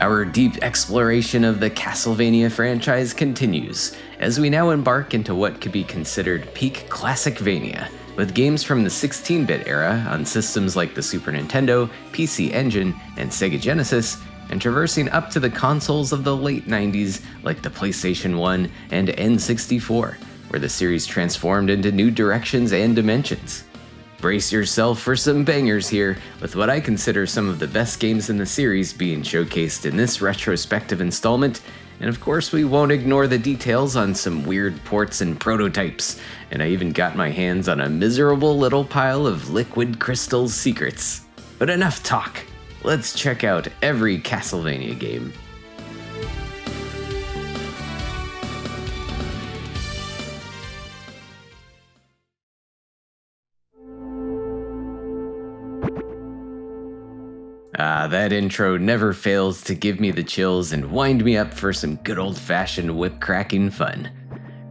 Our deep exploration of the Castlevania franchise continues, as we now embark into what could be considered peak Classicvania, with games from the 16-bit era on systems like the Super Nintendo, PC Engine, and Sega Genesis, and traversing up to the consoles of the late 90s like the PlayStation 1 and N64, where the series transformed into new directions and dimensions. Brace yourself for some bangers here, with what I consider some of the best games in the series being showcased in this retrospective installment, and of course we won't ignore the details on some weird ports and prototypes, and I even got my hands on a miserable little pile of Liquid Crystal's secrets. But enough talk, let's check out every Castlevania game. That intro never fails to give me the chills and wind me up for some good old-fashioned whip-cracking fun.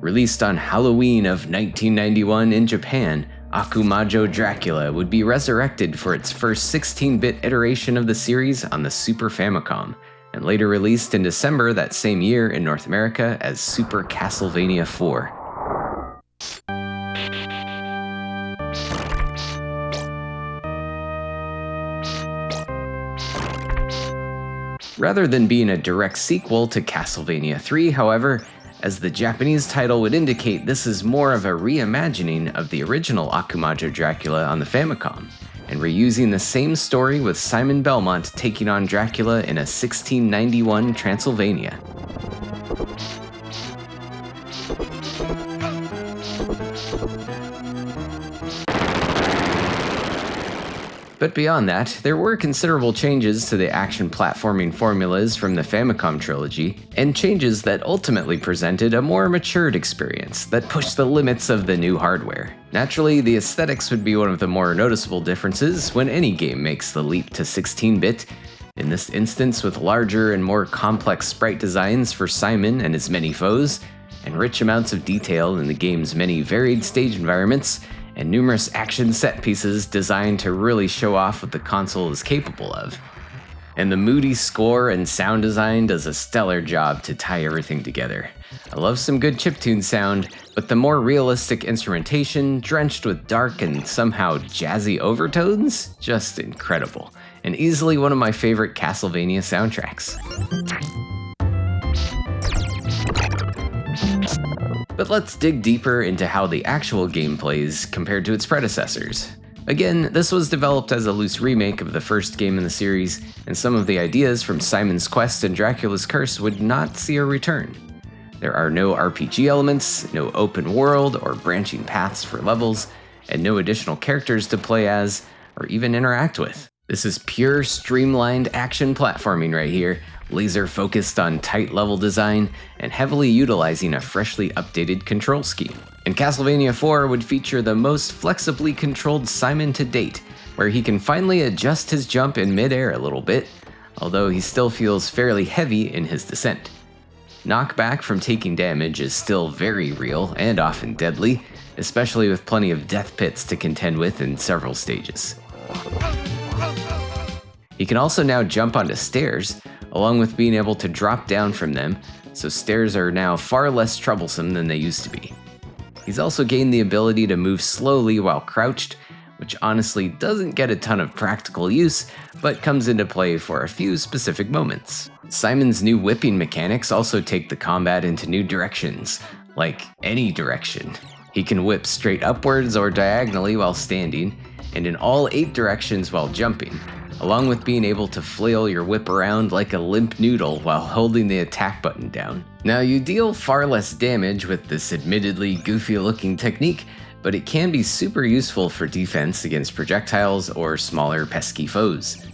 Released on Halloween of 1991 in Japan, Akumajo Dracula would be resurrected for its first 16-bit iteration of the series on the Super Famicom, and later released in December that same year in North America as Super Castlevania IV. Rather than being a direct sequel to Castlevania 3, however, as the Japanese title would indicate, this is more of a reimagining of the original Akumajo Dracula on the Famicom, and reusing the same story with Simon Belmont taking on Dracula in a 1691 Transylvania. But beyond that, there were considerable changes to the action platforming formulas from the Famicom trilogy, and changes that ultimately presented a more matured experience that pushed the limits of the new hardware. Naturally, the aesthetics would be one of the more noticeable differences when any game makes the leap to 16-bit, in this instance with larger and more complex sprite designs for Simon and his many foes, and rich amounts of detail in the game's many varied stage environments, and numerous action set pieces designed to really show off what the console is capable of. And the moody score and sound design does a stellar job to tie everything together. I love some good chiptune sound, but the more realistic instrumentation, drenched with dark and somehow jazzy overtones, just incredible, and easily one of my favorite Castlevania soundtracks. But let's dig deeper into how the actual game plays compared to its predecessors. Again, this was developed as a loose remake of the first game in the series, and some of the ideas from Simon's Quest and Dracula's Curse would not see a return. There are no RPG elements, no open world or branching paths for levels, and no additional characters to play as or even interact with. This is pure streamlined action platforming right here, laser focused on tight level design, and heavily utilizing a freshly updated control scheme. And Castlevania IV would feature the most flexibly controlled Simon to date, where he can finally adjust his jump in mid-air a little bit, although he still feels fairly heavy in his descent. Knockback from taking damage is still very real and often deadly, especially with plenty of death pits to contend with in several stages. He can also now jump onto stairs, along with being able to drop down from them, so stairs are now far less troublesome than they used to be. He's also gained the ability to move slowly while crouched, which honestly doesn't get a ton of practical use, but comes into play for a few specific moments. Simon's new whipping mechanics also take the combat into new directions, like any direction. He can whip straight upwards or diagonally while standing, and in all 8 directions while jumping, along with being able to flail your whip around like a limp noodle while holding the attack button down. Now, you deal far less damage with this admittedly goofy-looking technique, but it can be super useful for defense against projectiles or smaller pesky foes.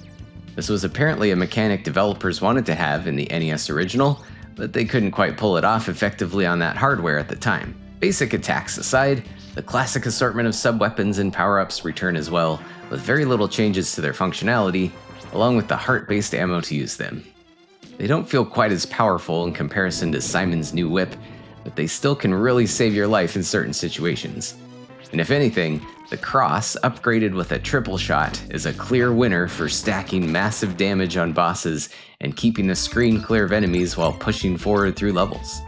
This was apparently a mechanic developers wanted to have in the NES original, but they couldn't quite pull it off effectively on that hardware at the time. Basic attacks aside, the classic assortment of sub-weapons and power-ups return as well, with very little changes to their functionality, along with the heart-based ammo to use them. They don't feel quite as powerful in comparison to Simon's new whip, but they still can really save your life in certain situations. And if anything, the Cross, upgraded with a triple shot, is a clear winner for stacking massive damage on bosses and keeping the screen clear of enemies while pushing forward through levels.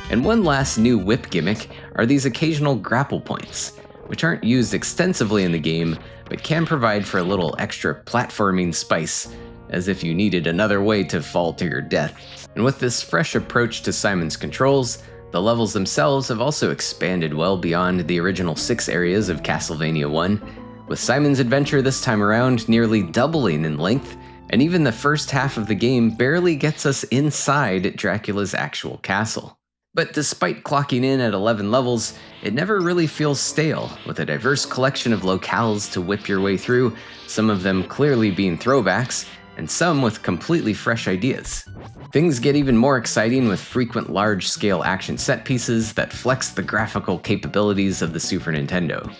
And one last new whip gimmick are these occasional grapple points, which aren't used extensively in the game, but can provide for a little extra platforming spice, as if you needed another way to fall to your death. And with this fresh approach to Simon's controls, the levels themselves have also expanded well beyond the original 6 areas of Castlevania 1, with Simon's adventure this time around nearly doubling in length, and even the first half of the game barely gets us inside Dracula's actual castle. But despite clocking in at 11 levels, it never really feels stale, with a diverse collection of locales to whip your way through, some of them clearly being throwbacks, and some with completely fresh ideas. Things get even more exciting with frequent large-scale action set pieces that flex the graphical capabilities of the Super Nintendo.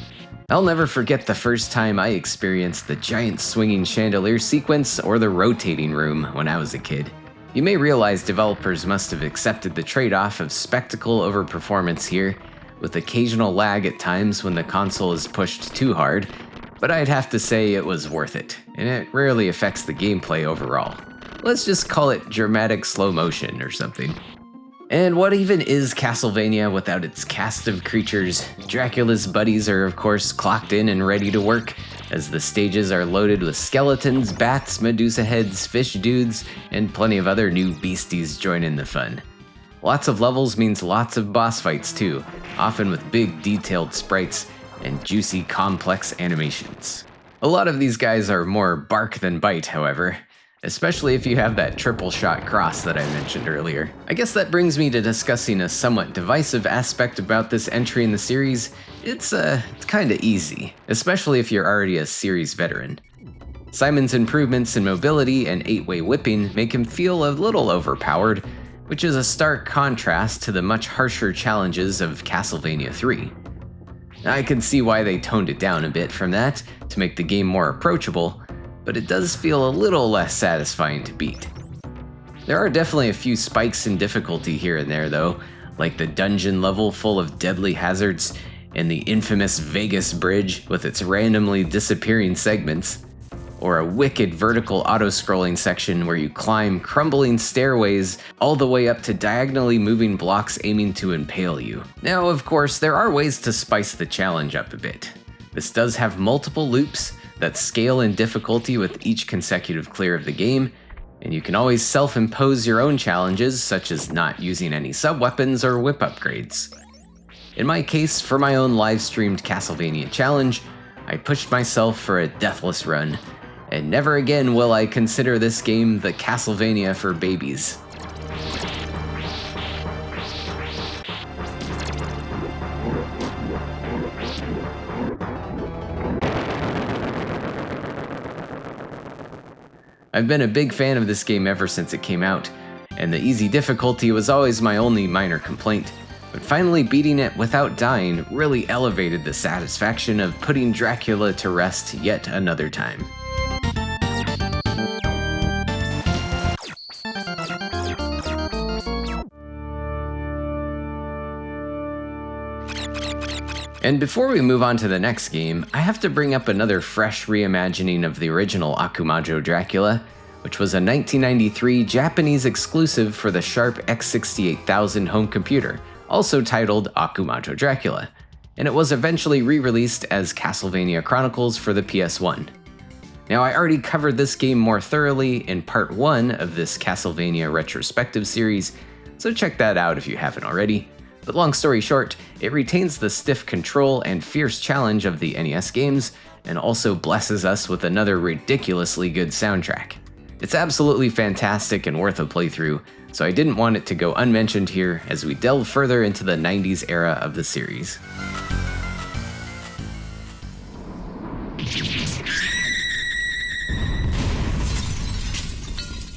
I'll never forget the first time I experienced the giant swinging chandelier sequence or the rotating room when I was a kid. You may realize developers must have accepted the trade-off of spectacle over performance here, with occasional lag at times when the console is pushed too hard, but I'd have to say it was worth it, and it rarely affects the gameplay overall. Let's just call it dramatic slow motion or something. And what even is Castlevania without its cast of creatures? Dracula's buddies are of course clocked in and ready to work, as the stages are loaded with skeletons, bats, Medusa heads, fish dudes, and plenty of other new beasties join in the fun. Lots of levels means lots of boss fights too, often with big detailed sprites and juicy complex animations. A lot of these guys are more bark than bite, however, especially if you have that triple shot cross that I mentioned earlier. I guess that brings me to discussing a somewhat divisive aspect about this entry in the series. It's kinda easy, especially if you're already a series veteran. Simon's improvements in mobility and 8-way whipping make him feel a little overpowered, which is a stark contrast to the much harsher challenges of Castlevania 3. I can see why they toned it down a bit from that to make the game more approachable, but it does feel a little less satisfying to beat. There are definitely a few spikes in difficulty here and there though, like the dungeon level full of deadly hazards, and the infamous Vegas Bridge with its randomly disappearing segments, or a wicked vertical auto-scrolling section where you climb crumbling stairways all the way up to diagonally moving blocks aiming to impale you. Now, of course, there are ways to spice the challenge up a bit. This does have multiple loops that scale in difficulty with each consecutive clear of the game, and you can always self-impose your own challenges, such as not using any sub-weapons or whip upgrades. In my case, for my own live-streamed Castlevania challenge, I pushed myself for a deathless run, and never again will I consider this game the Castlevania for babies. I've been a big fan of this game ever since it came out, and the easy difficulty was always my only minor complaint, but finally beating it without dying really elevated the satisfaction of putting Dracula to rest yet another time. And before we move on to the next game, I have to bring up another fresh reimagining of the original Akumajo Dracula, which was a 1993 Japanese exclusive for the Sharp X68000 home computer, also titled Akumajo Dracula, and it was eventually re-released as Castlevania Chronicles for the PS1. Now, I already covered this game more thoroughly in part 1 of this Castlevania retrospective series, so check that out if you haven't already. But long story short, it retains the stiff control and fierce challenge of the NES games, and also blesses us with another ridiculously good soundtrack. It's absolutely fantastic and worth a playthrough, so I didn't want it to go unmentioned here as we delve further into the 90s era of the series.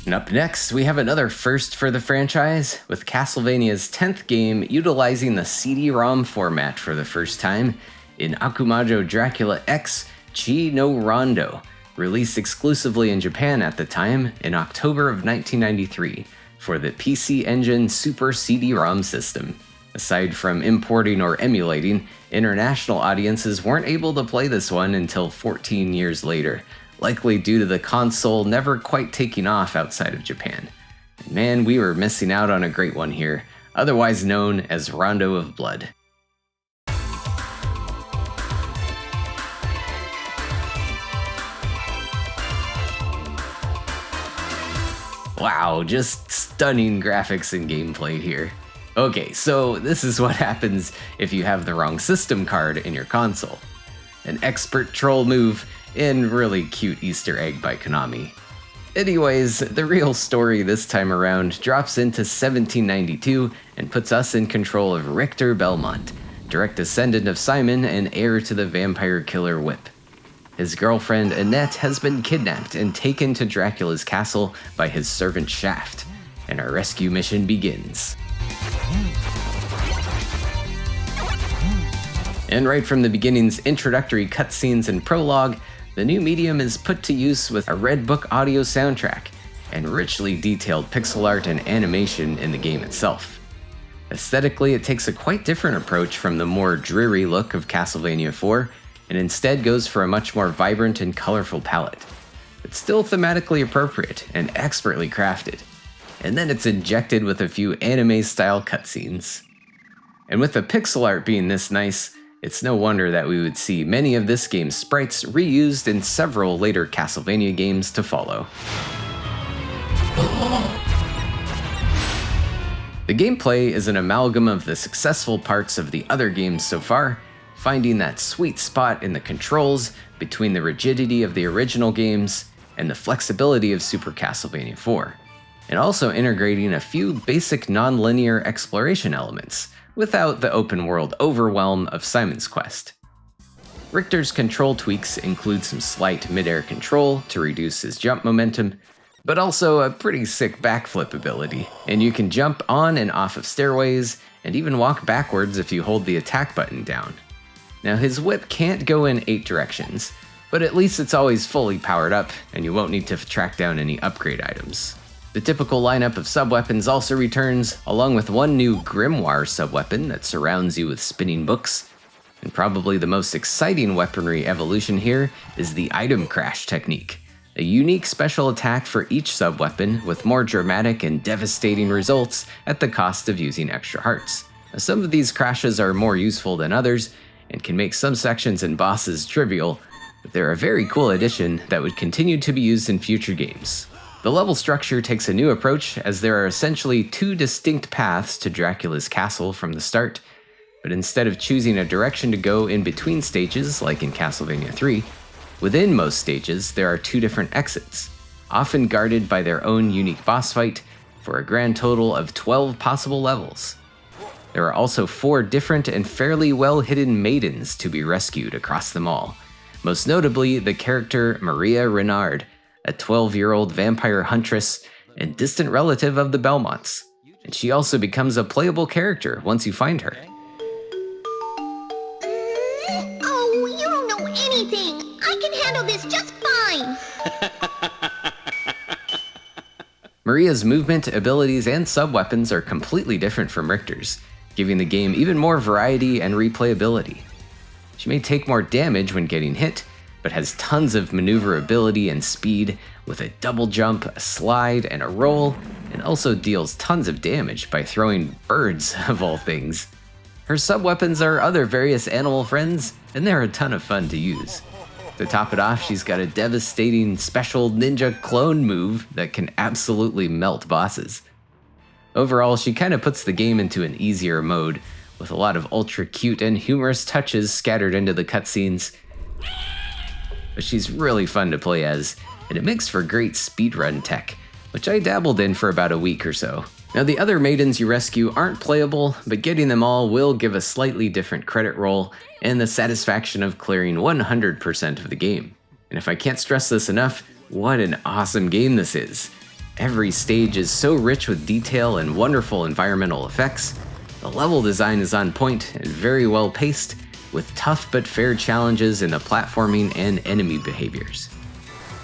And up next, we have another first for the franchise, with Castlevania's 10th game utilizing the CD-ROM format for the first time in Akumajo Dracula X Rondo, released exclusively in Japan at the time in October of 1993, for the PC Engine Super CD-ROM system. Aside from importing or emulating, international audiences weren't able to play this one until 14 years later, likely due to the console never quite taking off outside of Japan. And man, we were missing out on a great one here, otherwise known as Rondo of Blood. Wow, just stunning graphics and gameplay here. Okay, so this is what happens if you have the wrong system card in your console. An expert troll move and really cute Easter egg by Konami. Anyways, the real story this time around drops into 1792 and puts us in control of Richter Belmont, direct descendant of Simon and heir to the vampire killer Whip. His girlfriend Annette has been kidnapped and taken to Dracula's castle by his servant Shaft, and our rescue mission begins. And right from the beginning's introductory cutscenes and prologue, the new medium is put to use with a Red Book audio soundtrack and richly detailed pixel art and animation in the game itself. Aesthetically, it takes a quite different approach from the more dreary look of Castlevania 4, and instead goes for a much more vibrant and colorful palette. It's still thematically appropriate and expertly crafted, and then it's injected with a few anime-style cutscenes. And with the pixel art being this nice, it's no wonder that we would see many of this game's sprites reused in several later Castlevania games to follow. The gameplay is an amalgam of the successful parts of the other games so far, finding that sweet spot in the controls between the rigidity of the original games and the flexibility of Super Castlevania 4, and also integrating a few basic non-linear exploration elements without the open-world overwhelm of Simon's Quest. Richter's control tweaks include some slight mid-air control to reduce his jump momentum, but also a pretty sick backflip ability, and you can jump on and off of stairways and even walk backwards if you hold the attack button down. Now his whip can't go in 8 directions, but at least it's always fully powered up and you won't need to track down any upgrade items. The typical lineup of sub-weapons also returns, along with one new Grimoire sub-weapon that surrounds you with spinning books. And probably the most exciting weaponry evolution here is the item crash technique, a unique special attack for each sub-weapon with more dramatic and devastating results at the cost of using extra hearts. Now, some of these crashes are more useful than others, and can make some sections and bosses trivial, but they're a very cool addition that would continue to be used in future games. The level structure takes a new approach, as there are essentially 2 distinct paths to Dracula's castle from the start, but instead of choosing a direction to go in between stages like in Castlevania 3, within most stages there are 2 different exits, often guarded by their own unique boss fight, for a grand total of 12 possible levels. There are also 4 different and fairly well-hidden maidens to be rescued across them all, most notably the character Maria Renard, a 12-year-old vampire huntress and distant relative of the Belmonts, and she also becomes a playable character once you find her. Oh, you don't know anything! I can handle this just fine! Maria's movement, abilities, and sub-weapons are completely different from Richter's, giving the game even more variety and replayability. She may take more damage when getting hit, but has tons of maneuverability and speed with a double jump, a slide, and a roll, and also deals tons of damage by throwing birds, of all things. Her sub-weapons are other various animal friends, and they're a ton of fun to use. To top it off, she's got a devastating special ninja clone move that can absolutely melt bosses. Overall, she kind of puts the game into an easier mode, with a lot of ultra cute and humorous touches scattered into the cutscenes. But she's really fun to play as, and it makes for great speedrun tech, which I dabbled in for about a week or so. Now the other maidens you rescue aren't playable, but getting them all will give a slightly different credit roll and the satisfaction of clearing 100% of the game. And if I can't stress this enough, what an awesome game this is. Every stage is so rich with detail and wonderful environmental effects. The level design is on point and very well paced, with tough but fair challenges in the platforming and enemy behaviors.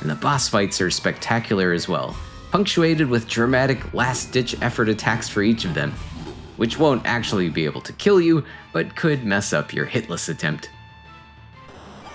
And the boss fights are spectacular as well, punctuated with dramatic last-ditch effort attacks for each of them, which won't actually be able to kill you, but could mess up your hitless attempt.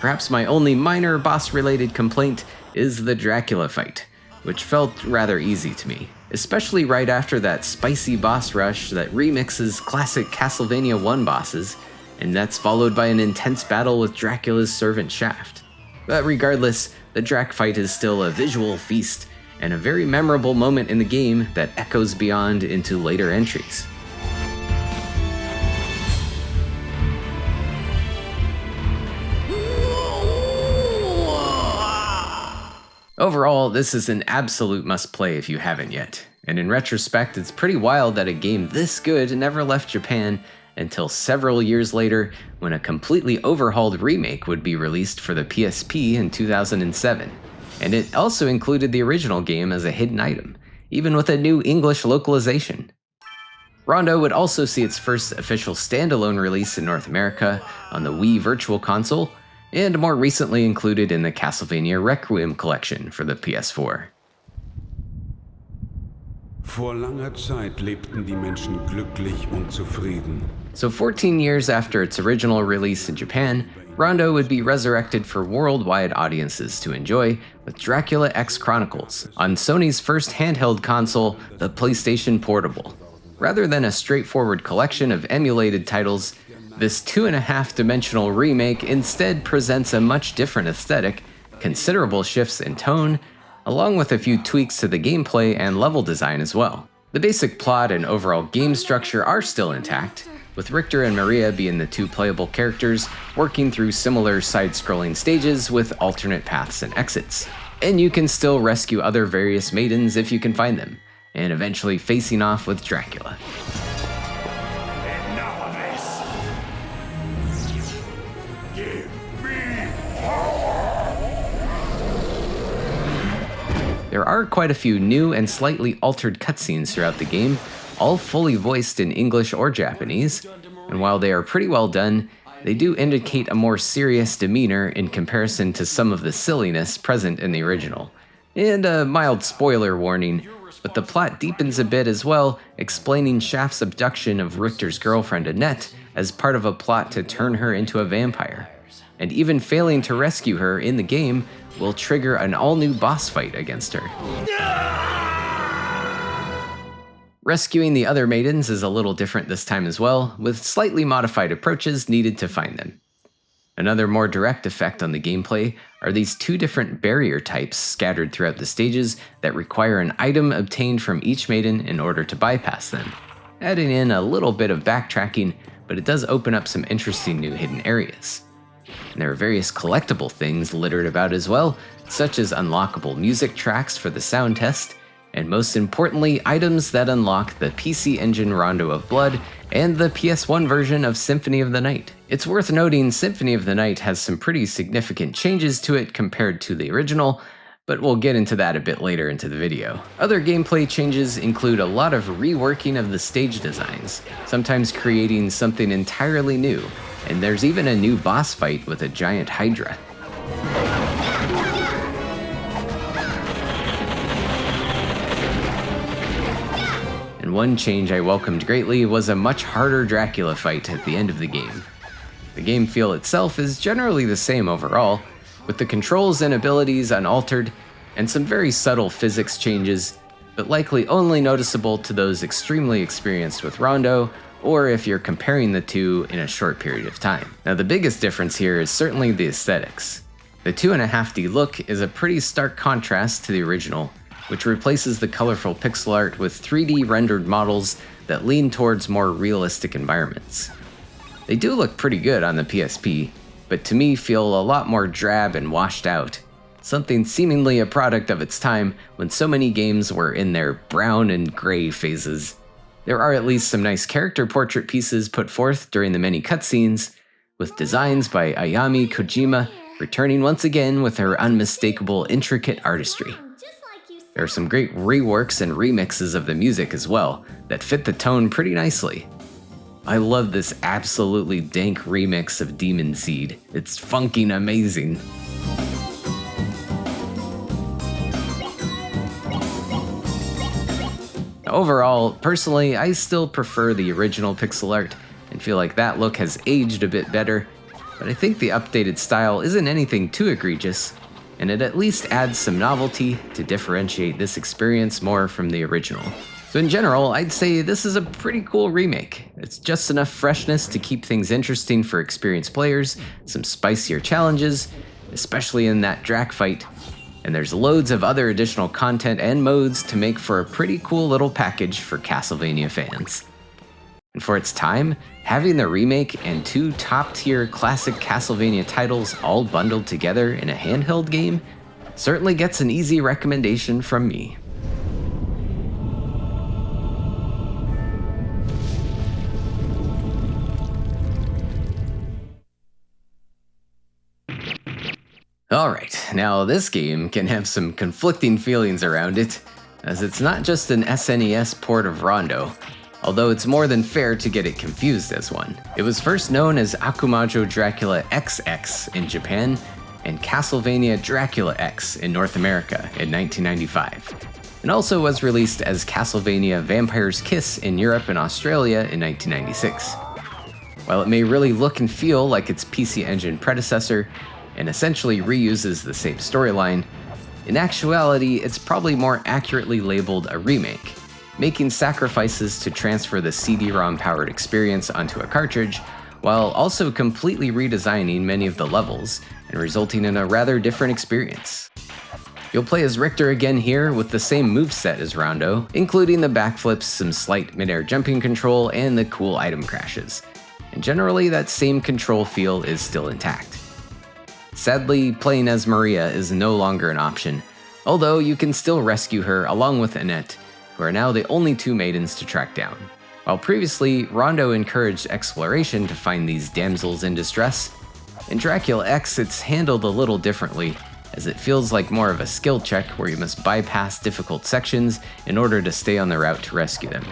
Perhaps my only minor boss-related complaint is the Dracula fight, which felt rather easy to me, especially right after that spicy boss rush that remixes classic Castlevania 1 bosses, and that's followed by an intense battle with Dracula's servant Shaft. But regardless, the Drac fight is still a visual feast, and a very memorable moment in the game that echoes beyond into later entries. Overall, this is an absolute must-play if you haven't yet, and in retrospect, it's pretty wild that a game this good never left Japan until several years later when a completely overhauled remake would be released for the PSP in 2007. And it also included the original game as a hidden item, even with a new English localization. Rondo would also see its first official standalone release in North America on the Wii Virtual Console, and more recently included in the Castlevania Requiem collection for the PS4. Vor langer Zeit lebten die Menschen glücklich und zufrieden. So 14 years after its original release in Japan, Rondo would be resurrected for worldwide audiences to enjoy with Dracula X Chronicles on Sony's first handheld console, the PlayStation Portable. Rather than a straightforward collection of emulated titles, this 2.5-dimensional remake instead presents a much different aesthetic, considerable shifts in tone, along with a few tweaks to the gameplay and level design as well. The basic plot and overall game structure are still intact, with Richter and Maria being the two playable characters working through similar side-scrolling stages with alternate paths and exits. And you can still rescue other various maidens if you can find them, and eventually facing off with Dracula. There are quite a few new and slightly altered cutscenes throughout the game, all fully voiced in English or Japanese, and while they are pretty well done, they do indicate a more serious demeanor in comparison to some of the silliness present in the original. And a mild spoiler warning, but the plot deepens a bit as well, explaining Shaft's abduction of Richter's girlfriend Annette as part of a plot to turn her into a vampire. And even failing to rescue her in the game will trigger an all-new boss fight against her. Rescuing the other maidens is a little different this time as well, with slightly modified approaches needed to find them. Another more direct effect on the gameplay are these two different barrier types scattered throughout the stages that require an item obtained from each maiden in order to bypass them, adding in a little bit of backtracking, but it does open up some interesting new hidden areas. And there are various collectible things littered about as well, such as unlockable music tracks for the sound test, and most importantly, items that unlock the PC Engine Rondo of Blood and the PS1 version of Symphony of the Night. It's worth noting Symphony of the Night has some pretty significant changes to it compared to the original, but we'll get into that a bit later into the video. Other gameplay changes include a lot of reworking of the stage designs, sometimes creating something entirely new, and there's even a new boss fight with a giant Hydra. And one change I welcomed greatly was a much harder Dracula fight at the end of the game. The game feel itself is generally the same overall, with the controls and abilities unaltered, and some very subtle physics changes, but likely only noticeable to those extremely experienced with Rondo, or if you're comparing the two in a short period of time. Now the biggest difference here is certainly the aesthetics. The 2.5D look is a pretty stark contrast to the original, which replaces the colorful pixel art with 3D rendered models that lean towards more realistic environments. They do look pretty good on the PSP, but to me feel a lot more drab and washed out, something seemingly a product of its time when so many games were in their brown and gray phases. There are at least some nice character portrait pieces put forth during the many cutscenes, with designs by Ayami Kojima returning once again with her unmistakable intricate artistry. There are some great reworks and remixes of the music as well that fit the tone pretty nicely. I love this absolutely dank remix of Demon Seed. It's funkin' amazing. overall, personally, I still prefer the original pixel art and feel like that look has aged a bit better, but I think the updated style isn't anything too egregious, and it at least adds some novelty to differentiate this experience more from the original. So in general, I'd say this is a pretty cool remake. It's just enough freshness to keep things interesting for experienced players, some spicier challenges, especially in that Drac fight, and there's loads of other additional content and modes to make for a pretty cool little package for Castlevania fans. And for its time, having the remake and 2 top-tier classic Castlevania titles all bundled together in a handheld game certainly gets an easy recommendation from me. Alright, now this game can have some conflicting feelings around it, as it's not just an SNES port of Rondo, although it's more than fair to get it confused as one. It was first known as Akumajo Dracula XX in Japan, and Castlevania Dracula X in North America in 1995, and also was released as Castlevania Vampire's Kiss in Europe and Australia in 1996. While it may really look and feel like its PC Engine predecessor, and essentially reuses the same storyline, in actuality, it's probably more accurately labeled a remake, making sacrifices to transfer the CD-ROM powered experience onto a cartridge, while also completely redesigning many of the levels and resulting in a rather different experience. You'll play as Richter again here with the same moveset as Rondo, including the backflips, some slight mid-air jumping control, and the cool item crashes. And generally, that same control feel is still intact. Sadly, playing as Maria is no longer an option, although you can still rescue her along with Annette, who are now the only 2 maidens to track down. While previously, Rondo encouraged exploration to find these damsels in distress, in Dracula X it's handled a little differently, as it feels like more of a skill check where you must bypass difficult sections in order to stay on the route to rescue them.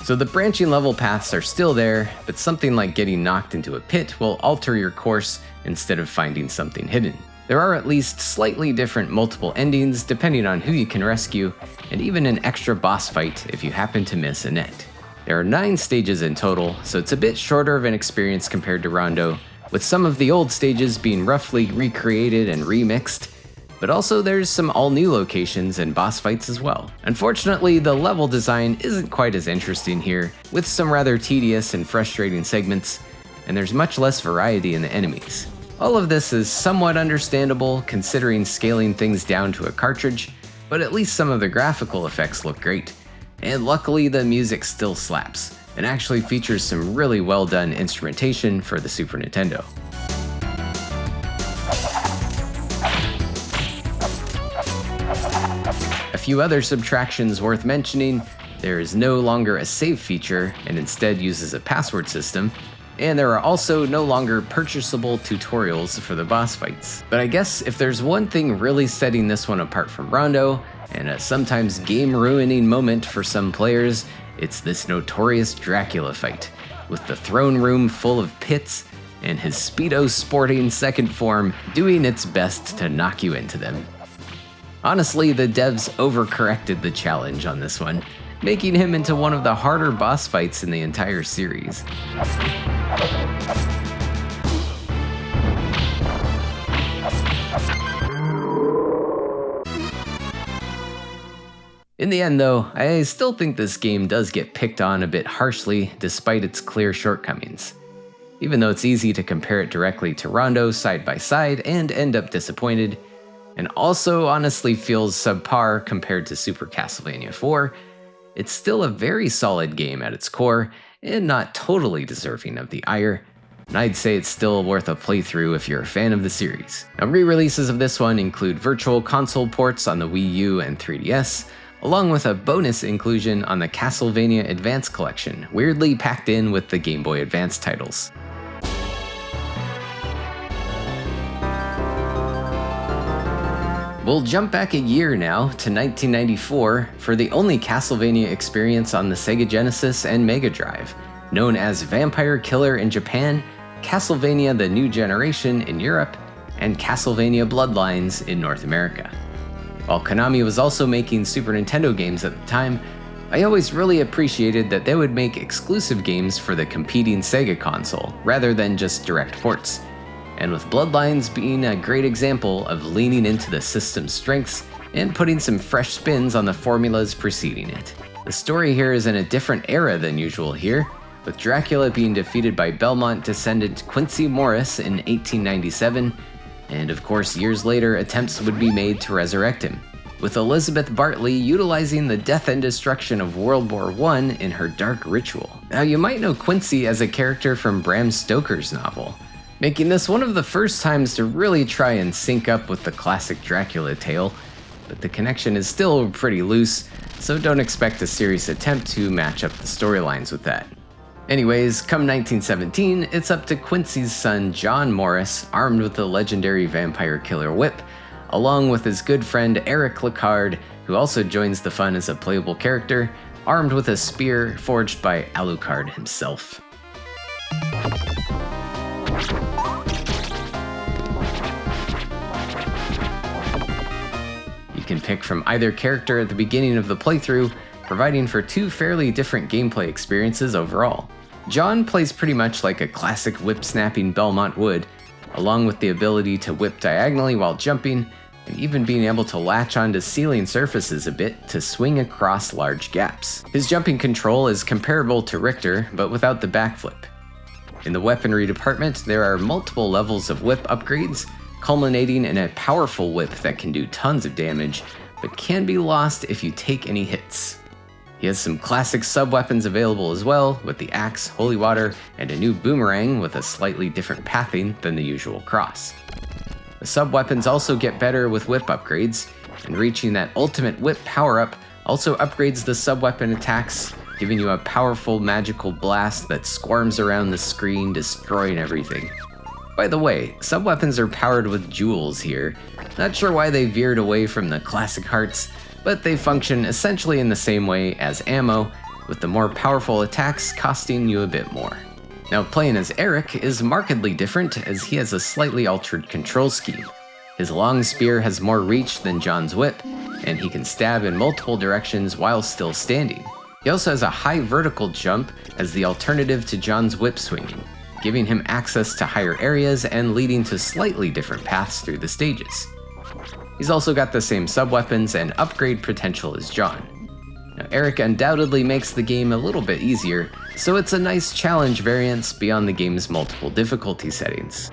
So the branching level paths are still there, but something like getting knocked into a pit will alter your course instead of finding something hidden. There are at least slightly different multiple endings depending on who you can rescue, and even an extra boss fight if you happen to miss Annette. There are 9 stages in total, so it's a bit shorter of an experience compared to Rondo, with some of the old stages being roughly recreated and remixed, but also there's some all-new locations and boss fights as well. Unfortunately, the level design isn't quite as interesting here, with some rather tedious and frustrating segments, and there's much less variety in the enemies. All of this is somewhat understandable considering scaling things down to a cartridge, but at least some of the graphical effects look great, and luckily the music still slaps, and actually features some really well done instrumentation for the Super Nintendo. A few other subtractions worth mentioning: there is no longer a save feature and instead uses a password system, and there are also no longer purchasable tutorials for the boss fights. But I guess if there's one thing really setting this one apart from Rondo, and a sometimes game-ruining moment for some players, it's this notorious Dracula fight, with the throne room full of pits, and his Speedo-sporting second form doing its best to knock you into them. Honestly, the devs overcorrected the challenge on this one, making him into one of the harder boss fights in the entire series. In the end though, I still think this game does get picked on a bit harshly despite its clear shortcomings. Even though it's easy to compare it directly to Rondo side by side and end up disappointed, and also honestly feels subpar compared to Super Castlevania 4, it's still a very solid game at its core, and not totally deserving of the ire, and I'd say it's still worth a playthrough if you're a fan of the series. Now, re-releases of this one include virtual console ports on the Wii U and 3DS, along with a bonus inclusion on the Castlevania Advance Collection, weirdly packed in with the Game Boy Advance titles. We'll jump back a year now to 1994 for the only Castlevania experience on the Sega Genesis and Mega Drive, known as Vampire Killer in Japan, Castlevania The New Generation in Europe, and Castlevania Bloodlines in North America. While Konami was also making Super Nintendo games at the time, I always really appreciated that they would make exclusive games for the competing Sega console, rather than just direct ports. And with Bloodlines being a great example of leaning into the system's strengths and putting some fresh spins on the formulas preceding it. The story here is in a different era than usual here, with Dracula being defeated by Belmont descendant Quincy Morris in 1897, and of course years later attempts would be made to resurrect him, with Elizabeth Bartley utilizing the death and destruction of World War I in her dark ritual. Now you might know Quincy as a character from Bram Stoker's novel, making this one of the first times to really try and sync up with the classic Dracula tale, but the connection is still pretty loose, so don't expect a serious attempt to match up the storylines with that. Anyways, come 1917, it's up to Quincy's son John Morris, armed with the legendary vampire killer whip, along with his good friend Eric Lecard, who also joins the fun as a playable character, armed with a spear forged by Alucard himself. You can pick from either character at the beginning of the playthrough, providing for two fairly different gameplay experiences overall. John plays pretty much like a classic whip-snapping Belmont would, along with the ability to whip diagonally while jumping, and even being able to latch onto ceiling surfaces a bit to swing across large gaps. His jumping control is comparable to Richter, but without the backflip. In the weaponry department, there are multiple levels of whip upgrades, culminating in a powerful whip that can do tons of damage, but can be lost if you take any hits. He has some classic sub-weapons available as well, with the axe, holy water, and a new boomerang with a slightly different pathing than the usual cross. The sub-weapons also get better with whip upgrades, and reaching that ultimate whip power-up also upgrades the sub-weapon attacks, giving you a powerful magical blast that squirms around the screen, destroying everything. By the way, sub-weapons are powered with jewels here. Not sure why they veered away from the classic hearts, but they function essentially in the same way as ammo, with the more powerful attacks costing you a bit more. Now playing as Eric is markedly different as he has a slightly altered control scheme. His long spear has more reach than John's whip, and he can stab in multiple directions while still standing. He also has a high vertical jump as the alternative to John's whip swinging, giving him access to higher areas and leading to slightly different paths through the stages. He's also got the same sub-weapons and upgrade potential as John. Now, Eric undoubtedly makes the game a little bit easier, so it's a nice challenge variance beyond the game's multiple difficulty settings.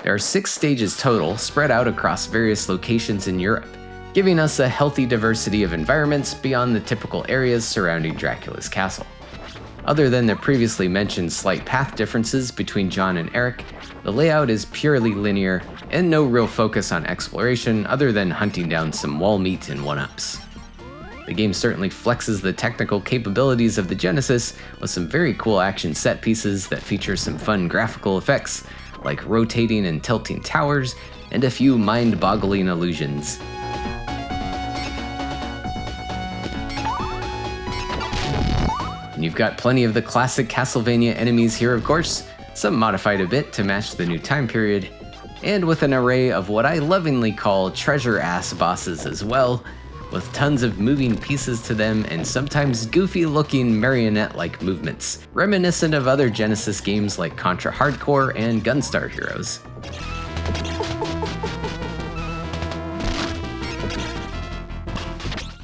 There are 6 stages total, spread out across various locations in Europe, giving us a healthy diversity of environments beyond the typical areas surrounding Dracula's castle. Other than the previously mentioned slight path differences between John and Eric, the layout is purely linear and no real focus on exploration other than hunting down some wall meat and one-ups. The game certainly flexes the technical capabilities of the Genesis with some very cool action set pieces that feature some fun graphical effects, like rotating and tilting towers, and a few mind-boggling illusions. And you've got plenty of the classic Castlevania enemies here, of course, some modified a bit to match the new time period, and with an array of what I lovingly call treasure-ass bosses as well, with tons of moving pieces to them and sometimes goofy-looking marionette-like movements, reminiscent of other Genesis games like Contra Hardcore and Gunstar Heroes.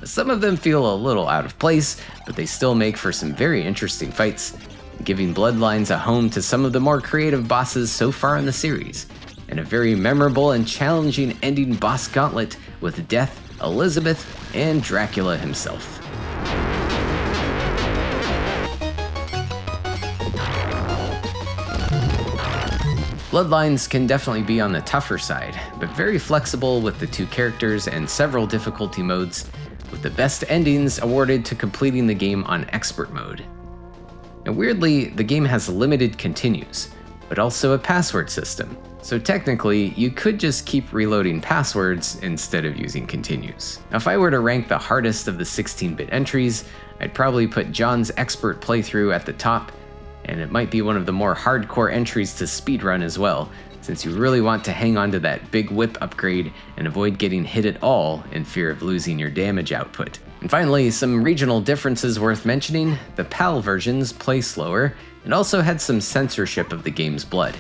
Some of them feel a little out of place, but they still make for some very interesting fights, giving Bloodlines a home to some of the more creative bosses so far in the series, and a very memorable and challenging ending boss gauntlet with Death, Elizabeth, and Dracula himself. Bloodlines can definitely be on the tougher side, but very flexible with the 2 characters and several difficulty modes, with the best endings awarded to completing the game on Expert mode. And weirdly, the game has limited continues, but also a password system, so technically you could just keep reloading passwords instead of using continues. Now if I were to rank the hardest of the 16-bit entries, I'd probably put John's Expert playthrough at the top, and it might be one of the more hardcore entries to speedrun as well, since you really want to hang on to that big whip upgrade and avoid getting hit at all in fear of losing your damage output. And finally, some regional differences worth mentioning: the PAL versions play slower and also had some censorship of the game's blood,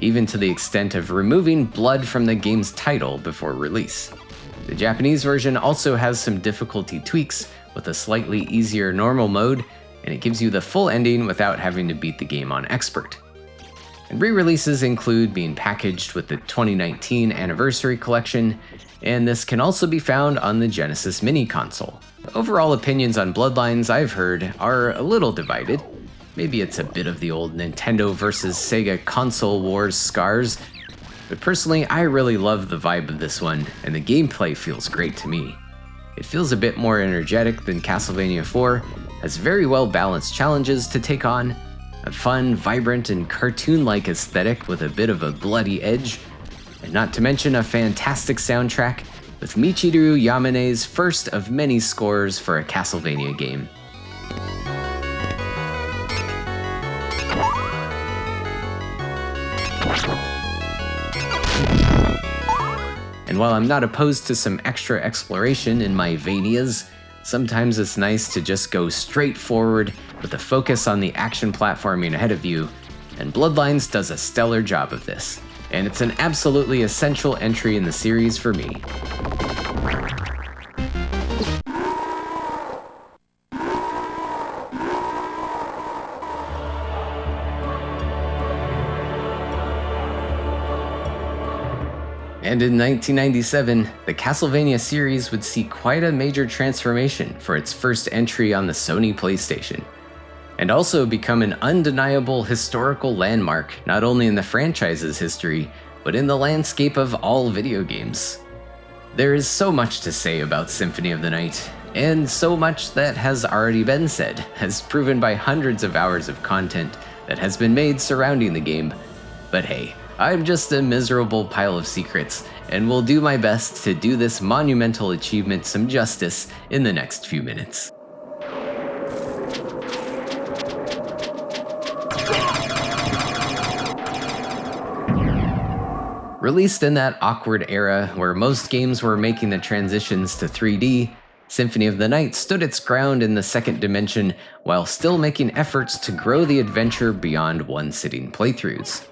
even to the extent of removing blood from the game's title before release. The Japanese version also has some difficulty tweaks with a slightly easier normal mode, and it gives you the full ending without having to beat the game on expert. And re-releases include being packaged with the 2019 Anniversary Collection, and this can also be found on the Genesis Mini Console. Overall opinions on Bloodlines I've heard are a little divided. Maybe it's a bit of the old Nintendo versus Sega console wars scars, but personally I really love the vibe of this one, and the gameplay feels great to me. It feels a bit more energetic than Castlevania 4, has very well balanced challenges to take on, a fun, vibrant, and cartoon-like aesthetic with a bit of a bloody edge, and not to mention a fantastic soundtrack with Michiru Yamane's first of many scores for a Castlevania game. And while I'm not opposed to some extra exploration in my Vanias, sometimes it's nice to just go straight forward with a focus on the action platforming ahead of you, and Bloodlines does a stellar job of this, and it's an absolutely essential entry in the series for me. And in 1997, the Castlevania series would see quite a major transformation for its first entry on the Sony PlayStation, and also become an undeniable historical landmark not only in the franchise's history, but in the landscape of all video games. There is so much to say about Symphony of the Night, and so much that has already been said, as proven by hundreds of hours of content that has been made surrounding the game. But hey, I'm just a miserable pile of secrets, and will do my best to do this monumental achievement some justice in the next few minutes. Released in that awkward era where most games were making the transitions to 3D, Symphony of the Night stood its ground in the second dimension while still making efforts to grow the adventure beyond one-sitting playthroughs.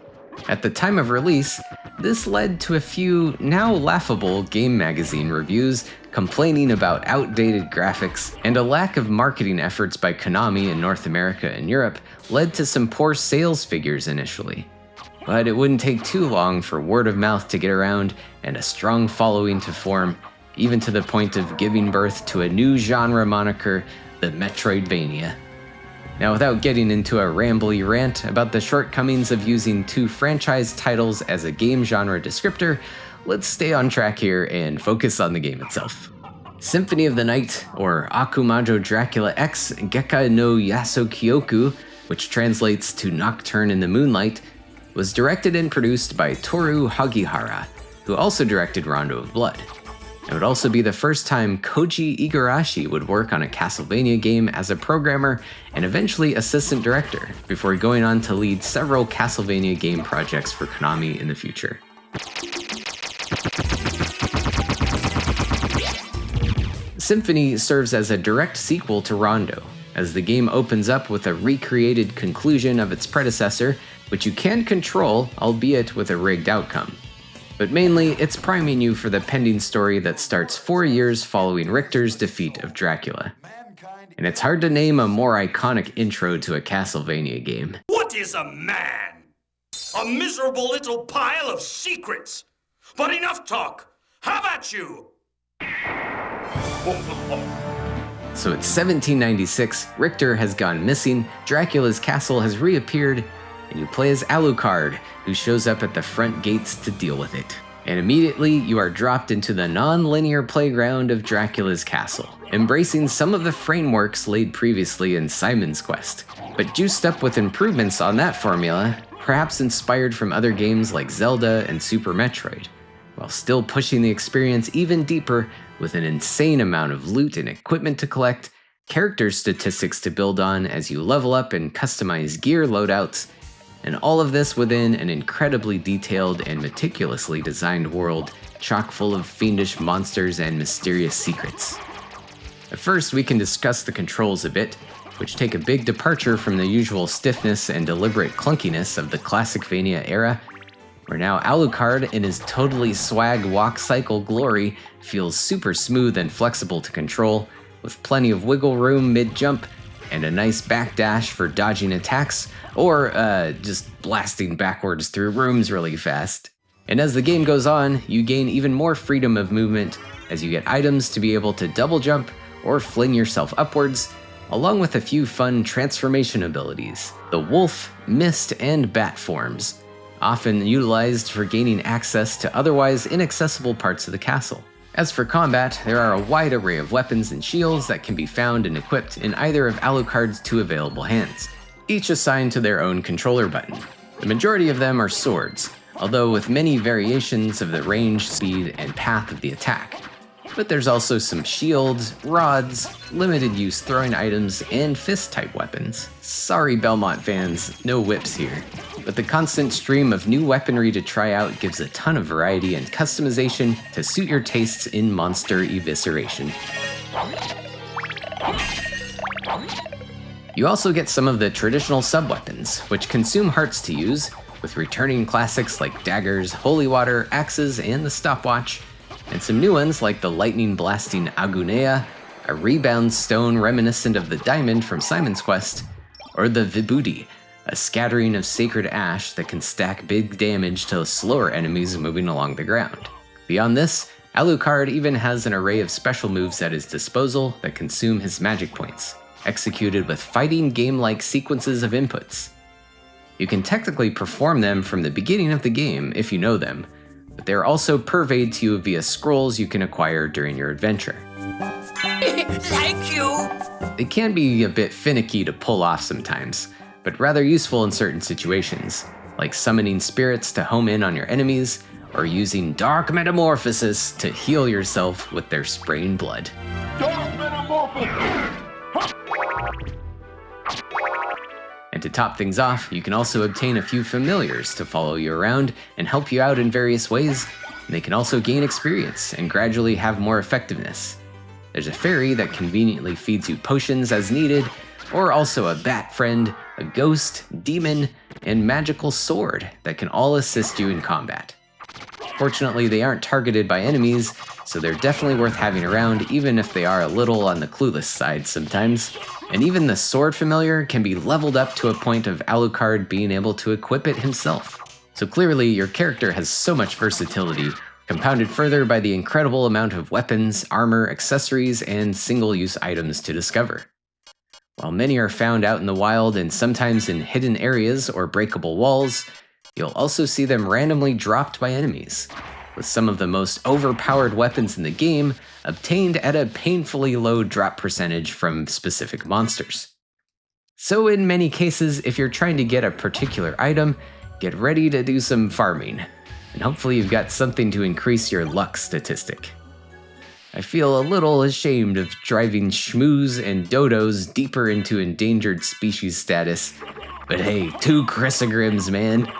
At the time of release, this led to a few now laughable game magazine reviews complaining about outdated graphics, and a lack of marketing efforts by Konami in North America and Europe led to some poor sales figures initially. But it wouldn't take too long for word of mouth to get around and a strong following to form, even to the point of giving birth to a new genre moniker, the Metroidvania. Now, without getting into a rambly rant about the shortcomings of using two franchise titles as a game genre descriptor, let's stay on track here and focus on the game itself. Symphony of the Night, or Akumajo Dracula X Gekka no Yasokyoku, which translates to Nocturne in the Moonlight, was directed and produced by Toru Hagihara, who also directed Rondo of Blood. It would also be the first time Koji Igarashi would work on a Castlevania game as a programmer and eventually assistant director, before going on to lead several Castlevania game projects for Konami in the future. Symphony serves as a direct sequel to Rondo, as the game opens up with a recreated conclusion of its predecessor, which you can control, albeit with a rigged outcome. But mainly, it's priming you for the pending story that starts 4 years following Richter's defeat of Dracula. And it's hard to name a more iconic intro to a Castlevania game. What is a man? A miserable little pile of secrets. But enough talk. Have at you! So it's 1796, Richter has gone missing, Dracula's castle has reappeared, and you play as Alucard, who shows up at the front gates to deal with it. And immediately, you are dropped into the non-linear playground of Dracula's castle, embracing some of the frameworks laid previously in Simon's Quest, but juiced up with improvements on that formula, perhaps inspired from other games like Zelda and Super Metroid, while still pushing the experience even deeper with an insane amount of loot and equipment to collect, character statistics to build on as you level up and customize gear loadouts, and all of this within an incredibly detailed and meticulously designed world chock full of fiendish monsters and mysterious secrets. At first, we can discuss the controls a bit, which take a big departure from the usual stiffness and deliberate clunkiness of the Classicvania era, where now Alucard, in his totally swag walk cycle glory, feels super smooth and flexible to control, with plenty of wiggle room mid-jump, and a nice backdash for dodging attacks, or just blasting backwards through rooms really fast. And as the game goes on, you gain even more freedom of movement as you get items to be able to double jump or fling yourself upwards, along with a few fun transformation abilities, the wolf, mist, and bat forms, often utilized for gaining access to otherwise inaccessible parts of the castle. As for combat, there are a wide array of weapons and shields that can be found and equipped in either of Alucard's 2 available hands, each assigned to their own controller button. The majority of them are swords, although with many variations of the range, speed, and path of the attack. But there's also some shields, rods, limited use throwing items, and fist-type weapons. Sorry Belmont fans, no whips here. But the constant stream of new weaponry to try out gives a ton of variety and customization to suit your tastes in monster evisceration. You also get some of the traditional sub-weapons, which consume hearts to use, with returning classics like daggers, holy water, axes, and the stopwatch, and some new ones like the lightning-blasting Agunea, a rebound stone reminiscent of the diamond from Simon's Quest, or the Vibhuti, a scattering of sacred ash that can stack big damage to slower enemies moving along the ground. Beyond this, Alucard even has an array of special moves at his disposal that consume his magic points, executed with fighting game-like sequences of inputs. You can technically perform them from the beginning of the game if you know them, but they're also purveyed to you via scrolls you can acquire during your adventure. Thank you! They can be a bit finicky to pull off sometimes, but rather useful in certain situations, like summoning spirits to home in on your enemies, or using Dark Metamorphosis to heal yourself with their spraying blood. Dark Metamorphosis! And to top things off, you can also obtain a few familiars to follow you around and help you out in various ways, and they can also gain experience and gradually have more effectiveness. There's a fairy that conveniently feeds you potions as needed, or also a bat friend, a ghost, demon, and magical sword that can all assist you in combat. Fortunately, they aren't targeted by enemies, so they're definitely worth having around even if they are a little on the clueless side sometimes. And even the sword familiar can be leveled up to a point of Alucard being able to equip it himself. So clearly, your character has so much versatility, compounded further by the incredible amount of weapons, armor, accessories, and single-use items to discover. While many are found out in the wild and sometimes in hidden areas or breakable walls, you'll also see them randomly dropped by enemies, with some of the most overpowered weapons in the game obtained at a painfully low drop percentage from specific monsters. So in many cases, if you're trying to get a particular item, get ready to do some farming, and hopefully you've got something to increase your luck statistic. I feel a little ashamed of driving shmoos and dodos deeper into endangered species status, but hey, 2 Chrysogrims, man.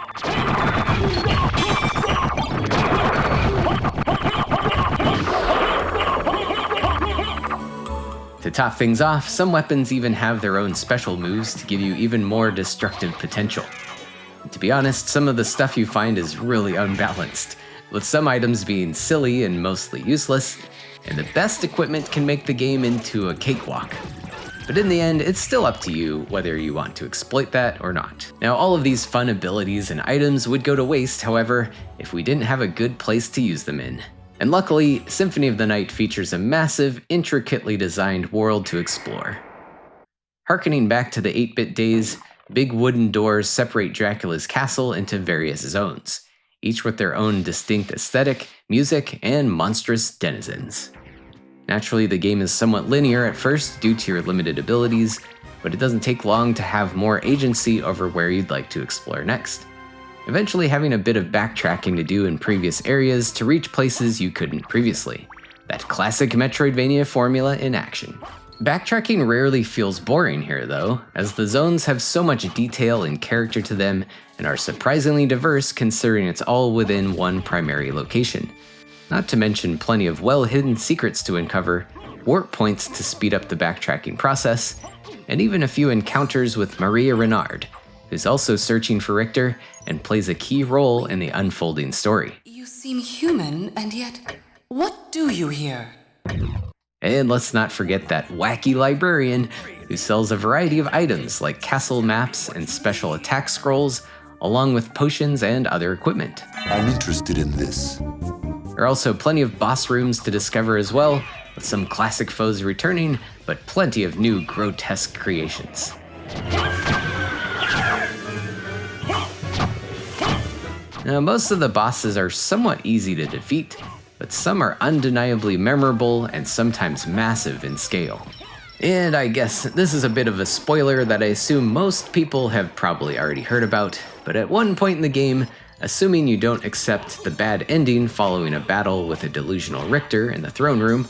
To top things off, some weapons even have their own special moves to give you even more destructive potential. And to be honest, some of the stuff you find is really unbalanced, with some items being silly and mostly useless, and the best equipment can make the game into a cakewalk. But in the end, it's still up to you whether you want to exploit that or not. Now, all of these fun abilities and items would go to waste, however, if we didn't have a good place to use them in. And luckily, Symphony of the Night features a massive, intricately designed world to explore. Harkening back to the 8-bit days, big wooden doors separate Dracula's castle into various zones, each with their own distinct aesthetic, music, and monstrous denizens. Naturally, the game is somewhat linear at first due to your limited abilities, but it doesn't take long to have more agency over where you'd like to explore next, eventually having a bit of backtracking to do in previous areas to reach places you couldn't previously. That classic Metroidvania formula in action. Backtracking rarely feels boring here though, as the zones have so much detail and character to them and are surprisingly diverse considering it's all within one primary location. Not to mention plenty of well-hidden secrets to uncover, warp points to speed up the backtracking process, and even a few encounters with Maria Renard, who's also searching for Richter and plays a key role in the unfolding story. You seem human, and yet, what do you here? And let's not forget that wacky librarian who sells a variety of items like castle maps and special attack scrolls, along with potions and other equipment. I'm interested in this. There are also plenty of boss rooms to discover as well, with some classic foes returning, but plenty of new grotesque creations. Now, most of the bosses are somewhat easy to defeat, but some are undeniably memorable and sometimes massive in scale. And I guess this is a bit of a spoiler that I assume most people have probably already heard about, but at one point in the game, assuming you don't accept the bad ending following a battle with a delusional Richter in the throne room,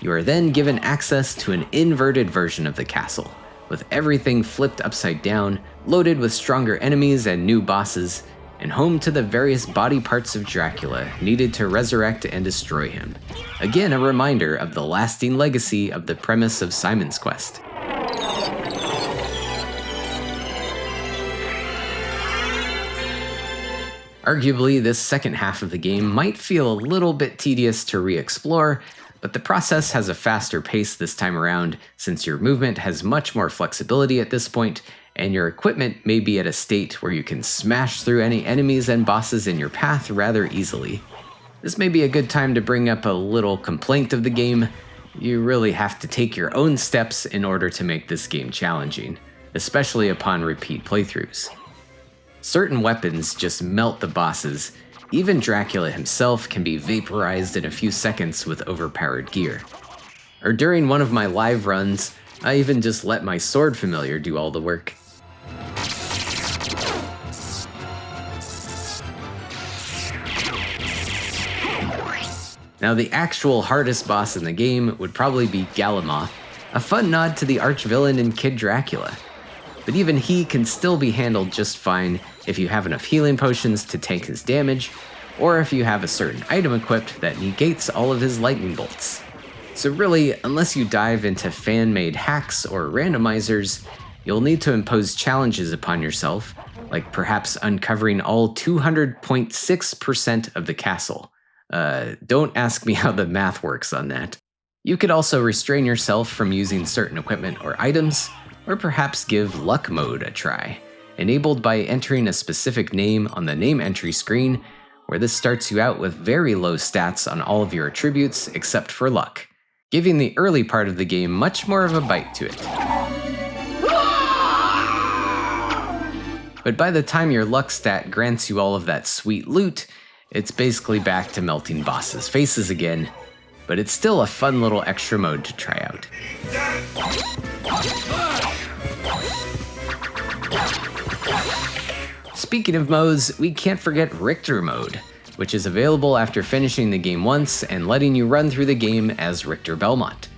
you are then given access to an inverted version of the castle, with everything flipped upside down, loaded with stronger enemies and new bosses, and home to the various body parts of Dracula needed to resurrect and destroy him. Again, a reminder of the lasting legacy of the premise of Simon's Quest. Arguably, this second half of the game might feel a little bit tedious to re-explore, but the process has a faster pace this time around since your movement has much more flexibility at this point, and your equipment may be at a state where you can smash through any enemies and bosses in your path rather easily. This may be a good time to bring up a little complaint of the game. You really have to take your own steps in order to make this game challenging, especially upon repeat playthroughs. Certain weapons just melt the bosses. Even Dracula himself can be vaporized in a few seconds with overpowered gear. Or during one of my live runs, I even just let my sword familiar do all the work. Now, the actual hardest boss in the game would probably be Galamoth, a fun nod to the arch-villain in Kid Dracula. But even he can still be handled just fine if you have enough healing potions to tank his damage, or if you have a certain item equipped that negates all of his lightning bolts. So really, unless you dive into fan-made hacks or randomizers, you'll need to impose challenges upon yourself, like perhaps uncovering all 200.6% of the castle. Don't ask me how the math works on that. You could also restrain yourself from using certain equipment or items, or perhaps give luck mode a try, enabled by entering a specific name on the name entry screen, where this starts you out with very low stats on all of your attributes except for luck, giving the early part of the game much more of a bite to it. But by the time your luck stat grants you all of that sweet loot, it's basically back to melting bosses' faces again, but it's still a fun little extra mode to try out. Speaking of modes, we can't forget Richter mode, which is available after finishing the game once and letting you run through the game as Richter Belmont.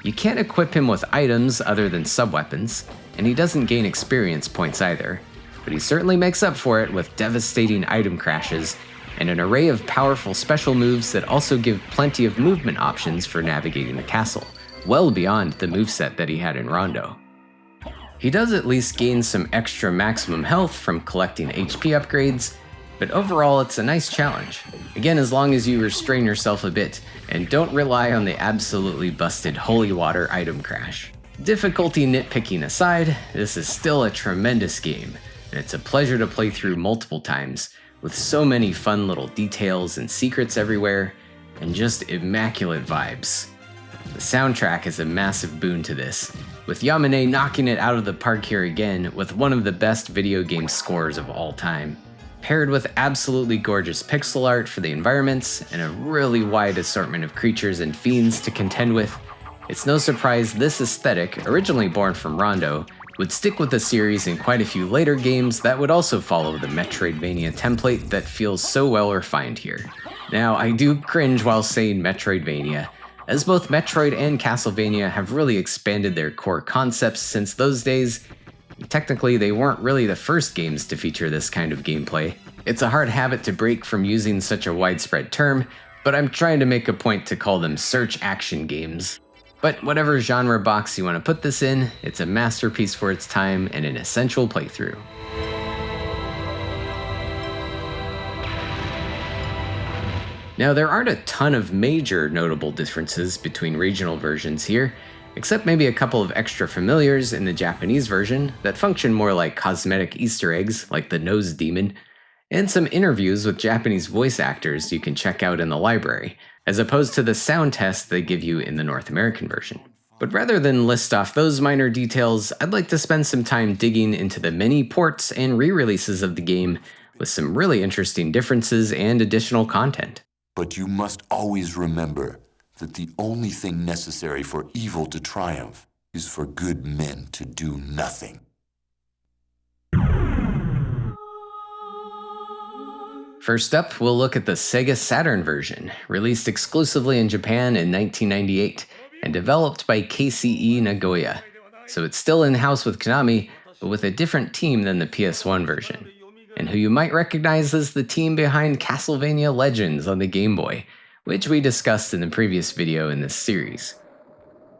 You can't equip him with items other than sub-weapons, and he doesn't gain experience points either, but he certainly makes up for it with devastating item crashes and an array of powerful special moves that also give plenty of movement options for navigating the castle, well beyond the moveset that he had in Rondo. He does at least gain some extra maximum health from collecting HP upgrades, but overall it's a nice challenge. Again, as long as you restrain yourself a bit and don't rely on the absolutely busted holy water item crash. Difficulty nitpicking aside, this is still a tremendous game, and it's a pleasure to play through multiple times, with so many fun little details and secrets everywhere, and just immaculate vibes. The soundtrack is a massive boon to this, with Yamane knocking it out of the park here again with one of the best video game scores of all time. Paired with absolutely gorgeous pixel art for the environments and a really wide assortment of creatures and fiends to contend with, it's no surprise this aesthetic, originally born from Rondo, would stick with the series in quite a few later games that would also follow the Metroidvania template that feels so well refined here. Now, I do cringe while saying Metroidvania, as both Metroid and Castlevania have really expanded their core concepts since those days. Technically, they weren't really the first games to feature this kind of gameplay. It's a hard habit to break from using such a widespread term, but I'm trying to make a point to call them search action games. But whatever genre box you want to put this in, it's a masterpiece for its time and an essential playthrough. Now, there aren't a ton of major notable differences between regional versions here, except maybe a couple of extra familiars in the Japanese version that function more like cosmetic Easter eggs, like the nose demon, and some interviews with Japanese voice actors you can check out in the library, as opposed to the sound test they give you in the North American version. But rather than list off those minor details, I'd like to spend some time digging into the many ports and re-releases of the game with some really interesting differences and additional content. But you must always remember that the only thing necessary for evil to triumph is for good men to do nothing. First up, we'll look at the Sega Saturn version, released exclusively in Japan in 1998 and developed by KCE Nagoya. So it's still in-house with Konami, but with a different team than the PS1 version, and who you might recognize as the team behind Castlevania Legends on the Game Boy, which we discussed in the previous video in this series.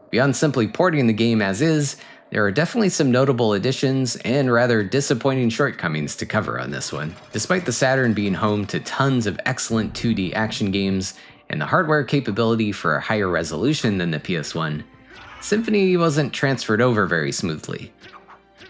Beyond simply porting the game as is, there are definitely some notable additions and rather disappointing shortcomings to cover on this one. Despite the Saturn being home to tons of excellent 2D action games and the hardware capability for a higher resolution than the PS1, Symphony wasn't transferred over very smoothly.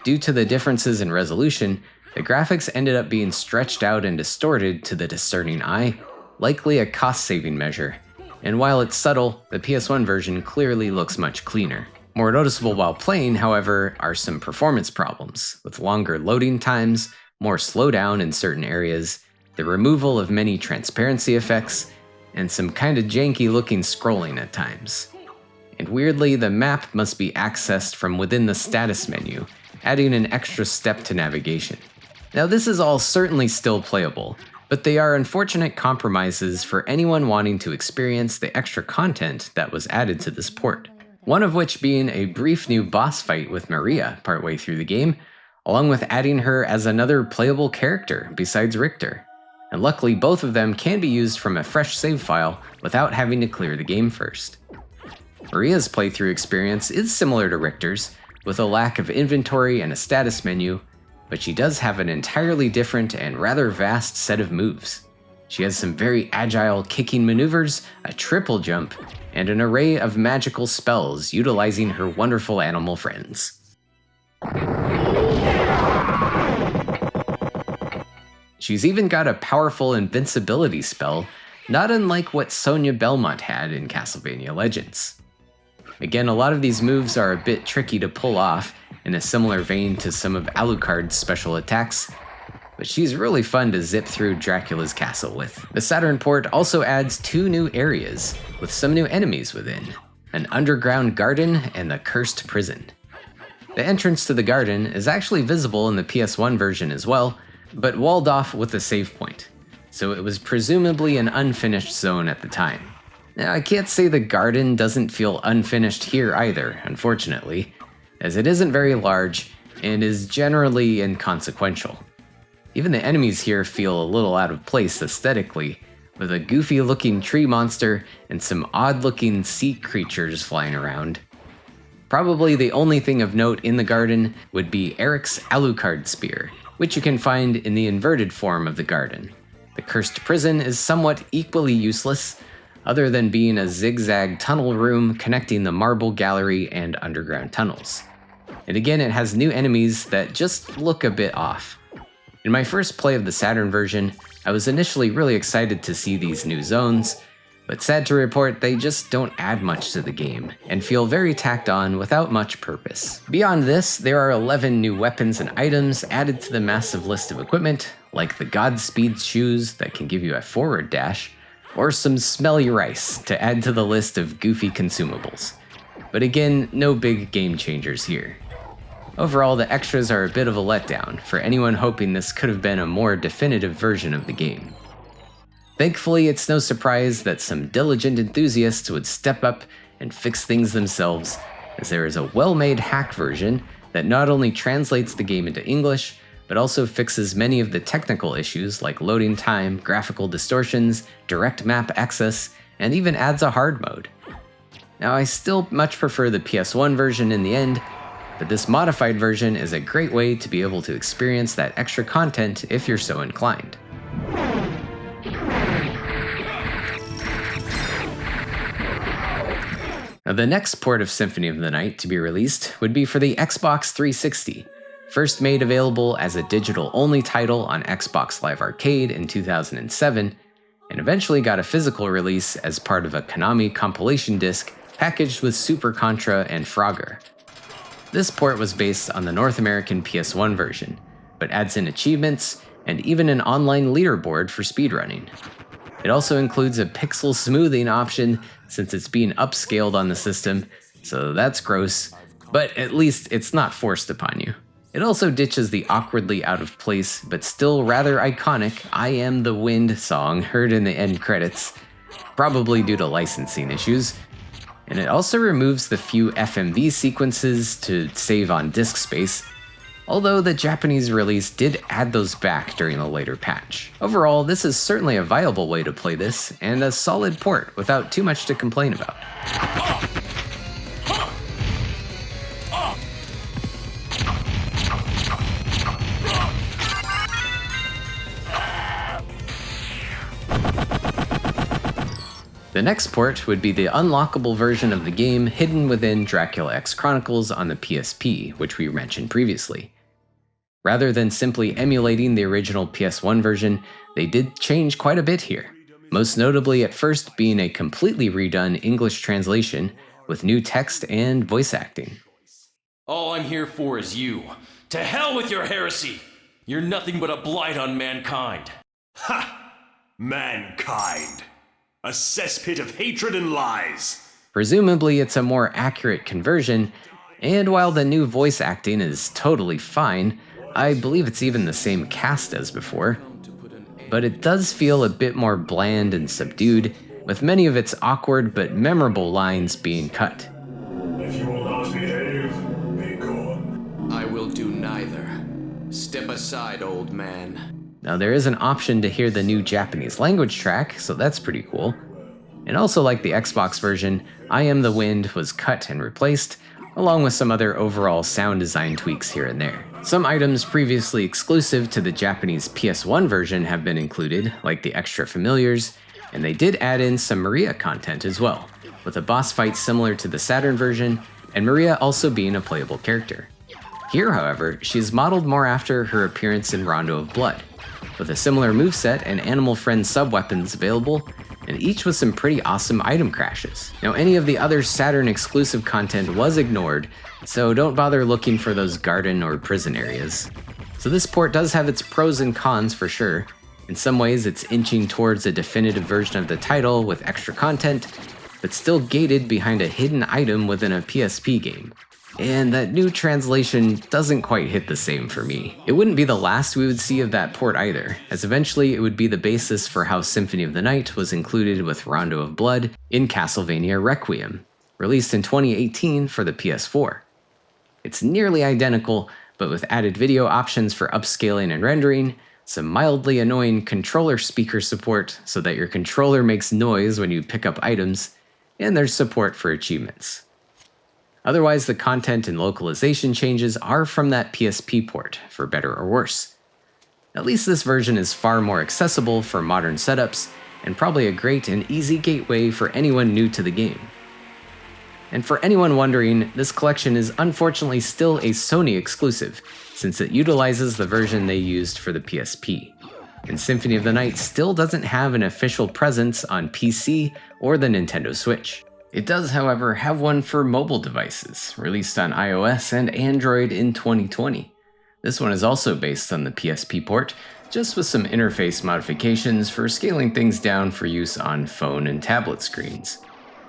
Due to the differences in resolution, the graphics ended up being stretched out and distorted to the discerning eye, likely a cost-saving measure. And while it's subtle, the PS1 version clearly looks much cleaner. More noticeable while playing, however, are some performance problems, with longer loading times, more slowdown in certain areas, the removal of many transparency effects, and some kinda janky looking scrolling at times. And weirdly, the map must be accessed from within the status menu, adding an extra step to navigation. Now, this is all certainly still playable, but they are unfortunate compromises for anyone wanting to experience the extra content that was added to this port. One of which being a brief new boss fight with Maria partway through the game, along with adding her as another playable character besides Richter. And luckily both of them can be used from a fresh save file without having to clear the game first. Maria's playthrough experience is similar to Richter's, with a lack of inventory and a status menu, but she does have an entirely different and rather vast set of moves. She has some very agile kicking maneuvers, a triple jump, and an array of magical spells utilizing her wonderful animal friends. She's even got a powerful invincibility spell, not unlike what Sonya Belmont had in Castlevania Legends. Again, a lot of these moves are a bit tricky to pull off, in a similar vein to some of Alucard's special attacks, but she's really fun to zip through Dracula's castle with. The Saturn port also adds 2 new areas, with some new enemies within, an underground garden and the cursed prison. The entrance to the garden is actually visible in the PS1 version as well, but walled off with a save point, so it was presumably an unfinished zone at the time. Now, I can't say the garden doesn't feel unfinished here either, unfortunately, as it isn't very large and is generally inconsequential. Even the enemies here feel a little out of place aesthetically, with a goofy-looking tree monster and some odd-looking sea creatures flying around. Probably the only thing of note in the garden would be Eric's Alucard spear, which you can find in the inverted form of the garden. The cursed prison is somewhat equally useless, other than being a zigzag tunnel room connecting the marble gallery and underground tunnels. And again, it has new enemies that just look a bit off. In my first play of the Saturn version, I was initially really excited to see these new zones, but sad to report they just don't add much to the game, and feel very tacked on without much purpose. Beyond this, there are 11 new weapons and items added to the massive list of equipment, like the Godspeed shoes that can give you a forward dash, or some smelly rice to add to the list of goofy consumables. But again, no big game changers here. Overall, the extras are a bit of a letdown for anyone hoping this could have been a more definitive version of the game. Thankfully, it's no surprise that some diligent enthusiasts would step up and fix things themselves, as there is a well-made hack version that not only translates the game into English, but also fixes many of the technical issues like loading time, graphical distortions, direct map access, and even adds a hard mode. Now, I still much prefer the PS1 version in the end, but this modified version is a great way to be able to experience that extra content if you're so inclined. Now, the next port of Symphony of the Night to be released would be for the Xbox 360, first made available as a digital-only title on Xbox Live Arcade in 2007, and eventually got a physical release as part of a Konami compilation disc packaged with Super Contra and Frogger. This port was based on the North American PS1 version, but adds in achievements and even an online leaderboard for speedrunning. It also includes a pixel smoothing option since it's being upscaled on the system, so that's gross, but at least it's not forced upon you. It also ditches the awkwardly out of place but still rather iconic I Am the Wind song heard in the end credits, probably due to licensing issues, and it also removes the few FMV sequences to save on disk space, although the Japanese release did add those back during a later patch. Overall, this is certainly a viable way to play this, and a solid port without too much to complain about. The next port would be the unlockable version of the game hidden within Dracula X Chronicles on the PSP, which we mentioned previously. Rather than simply emulating the original PS1 version, they did change quite a bit here, most notably at first being a completely redone English translation with new text and voice acting. All I'm here for is you. To hell with your heresy! You're nothing but a blight on mankind. Ha! Mankind. A cesspit of hatred and lies. Presumably, it's a more accurate conversion, and while the new voice acting is totally fine, I believe it's even the same cast as before, but it does feel a bit more bland and subdued, with many of its awkward but memorable lines being cut. If you will not behave, be gone. I will do neither. Step aside, old man. Now, there is an option to hear the new Japanese language track, so that's pretty cool. And also, like the Xbox version, I Am the Wind was cut and replaced, along with some other overall sound design tweaks here and there. Some items previously exclusive to the Japanese PS1 version have been included, like the extra familiars, and they did add in some Maria content as well, with a boss fight similar to the Saturn version, and Maria also being a playable character. Here, however, she's modeled more after her appearance in Rondo of Blood, with a similar moveset and Animal Friend sub-weapons available, and each with some pretty awesome item crashes. Now, any of the other Saturn exclusive content was ignored, so don't bother looking for those garden or prison areas. So this port does have its pros and cons for sure. In some ways, it's inching towards a definitive version of the title with extra content, but still gated behind a hidden item within a PSP game. And that new translation doesn't quite hit the same for me. It wouldn't be the last we would see of that port either, as eventually it would be the basis for how Symphony of the Night was included with Rondo of Blood in Castlevania Requiem, released in 2018 for the PS4. It's nearly identical, but with added video options for upscaling and rendering, some mildly annoying controller speaker support so that your controller makes noise when you pick up items, and there's support for achievements. Otherwise, the content and localization changes are from that PSP port, for better or worse. At least this version is far more accessible for modern setups, and probably a great and easy gateway for anyone new to the game. And for anyone wondering, this collection is unfortunately still a Sony exclusive, since it utilizes the version they used for the PSP. And Symphony of the Night still doesn't have an official presence on PC or the Nintendo Switch. It does, however, have one for mobile devices, released on iOS and Android in 2020. This one is also based on the PSP port, just with some interface modifications for scaling things down for use on phone and tablet screens.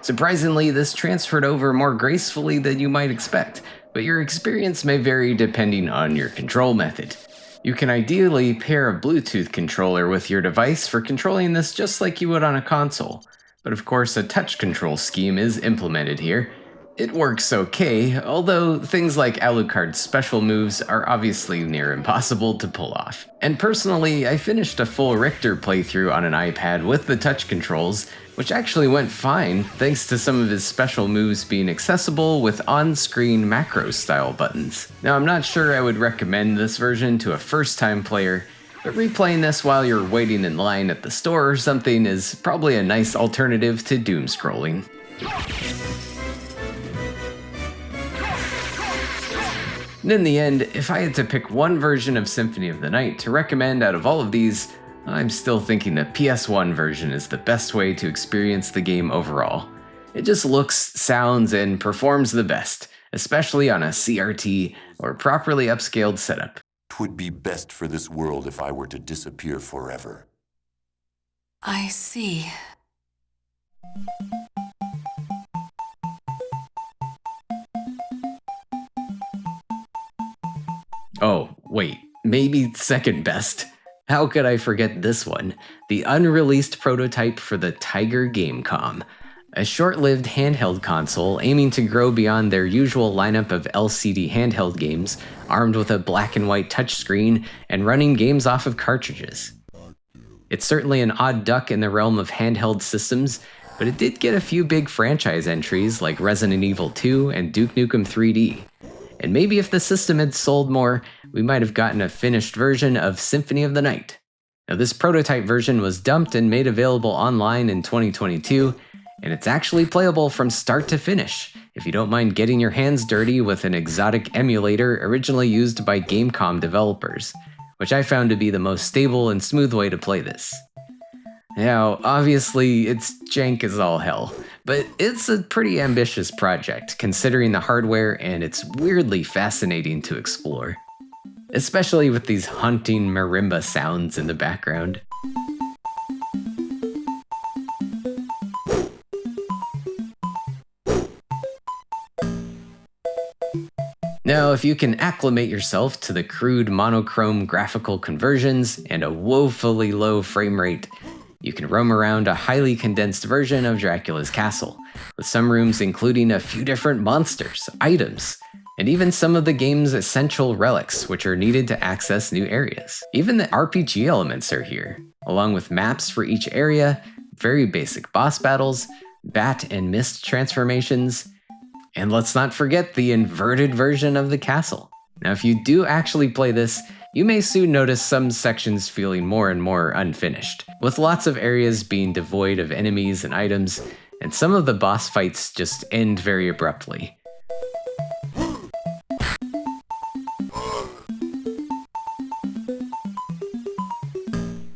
Surprisingly, this transferred over more gracefully than you might expect, but your experience may vary depending on your control method. You can ideally pair a Bluetooth controller with your device for controlling this just like you would on a console, but of course a touch control scheme is implemented here. It works okay, although things like Alucard's special moves are obviously near impossible to pull off. And personally, I finished a full Richter playthrough on an iPad with the touch controls, which actually went fine thanks to some of his special moves being accessible with on-screen macro-style buttons. Now, I'm not sure I would recommend this version to a first-time player, but replaying this while you're waiting in line at the store or something is probably a nice alternative to doom scrolling. And in the end, if I had to pick one version of Symphony of the Night to recommend out of all of these, I'm still thinking the PS1 version is the best way to experience the game overall. It just looks, sounds, and performs the best, especially on a CRT or properly upscaled setup. 'Twould be best for this world if I were to disappear forever. I see. Oh, wait, maybe second best. How could I forget this one? The unreleased prototype for the Tiger Gamecom, a short-lived handheld console aiming to grow beyond their usual lineup of LCD handheld games, armed with a black and white touchscreen and running games off of cartridges. It's certainly an odd duck in the realm of handheld systems, but it did get a few big franchise entries like Resident Evil 2 and Duke Nukem 3D. And maybe if the system had sold more, we might have gotten a finished version of Symphony of the Night. Now, this prototype version was dumped and made available online in 2022, and it's actually playable from start to finish, if you don't mind getting your hands dirty with an exotic emulator originally used by Gamecom developers, which I found to be the most stable and smooth way to play this. Now, obviously, it's jank as all hell, but it's a pretty ambitious project considering the hardware, and it's weirdly fascinating to explore, especially with these haunting marimba sounds in the background. Now, if you can acclimate yourself to the crude monochrome graphical conversions and a woefully low frame rate, you can roam around a highly condensed version of Dracula's castle, with some rooms including a few different monsters, items, and even some of the game's essential relics which are needed to access new areas. Even the RPG elements are here, along with maps for each area, very basic boss battles, bat and mist transformations, and let's not forget the inverted version of the castle. Now, if you do actually play this, you may soon notice some sections feeling more and more unfinished, with lots of areas being devoid of enemies and items, and some of the boss fights just end very abruptly.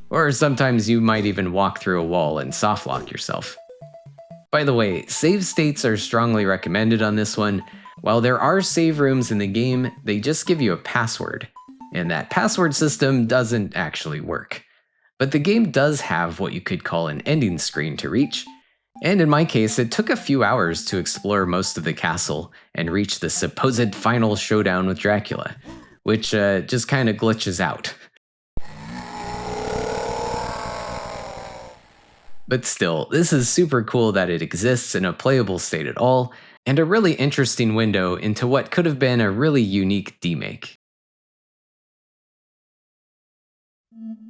Or sometimes you might even walk through a wall and softlock yourself. By the way, save states are strongly recommended on this one. While there are save rooms in the game, they just give you a password, and that password system doesn't actually work. But the game does have what you could call an ending screen to reach, and in my case, it took a few hours to explore most of the castle and reach the supposed final showdown with Dracula, which just kind of glitches out. But still, this is super cool that it exists in a playable state at all, and a really interesting window into what could have been a really unique demake.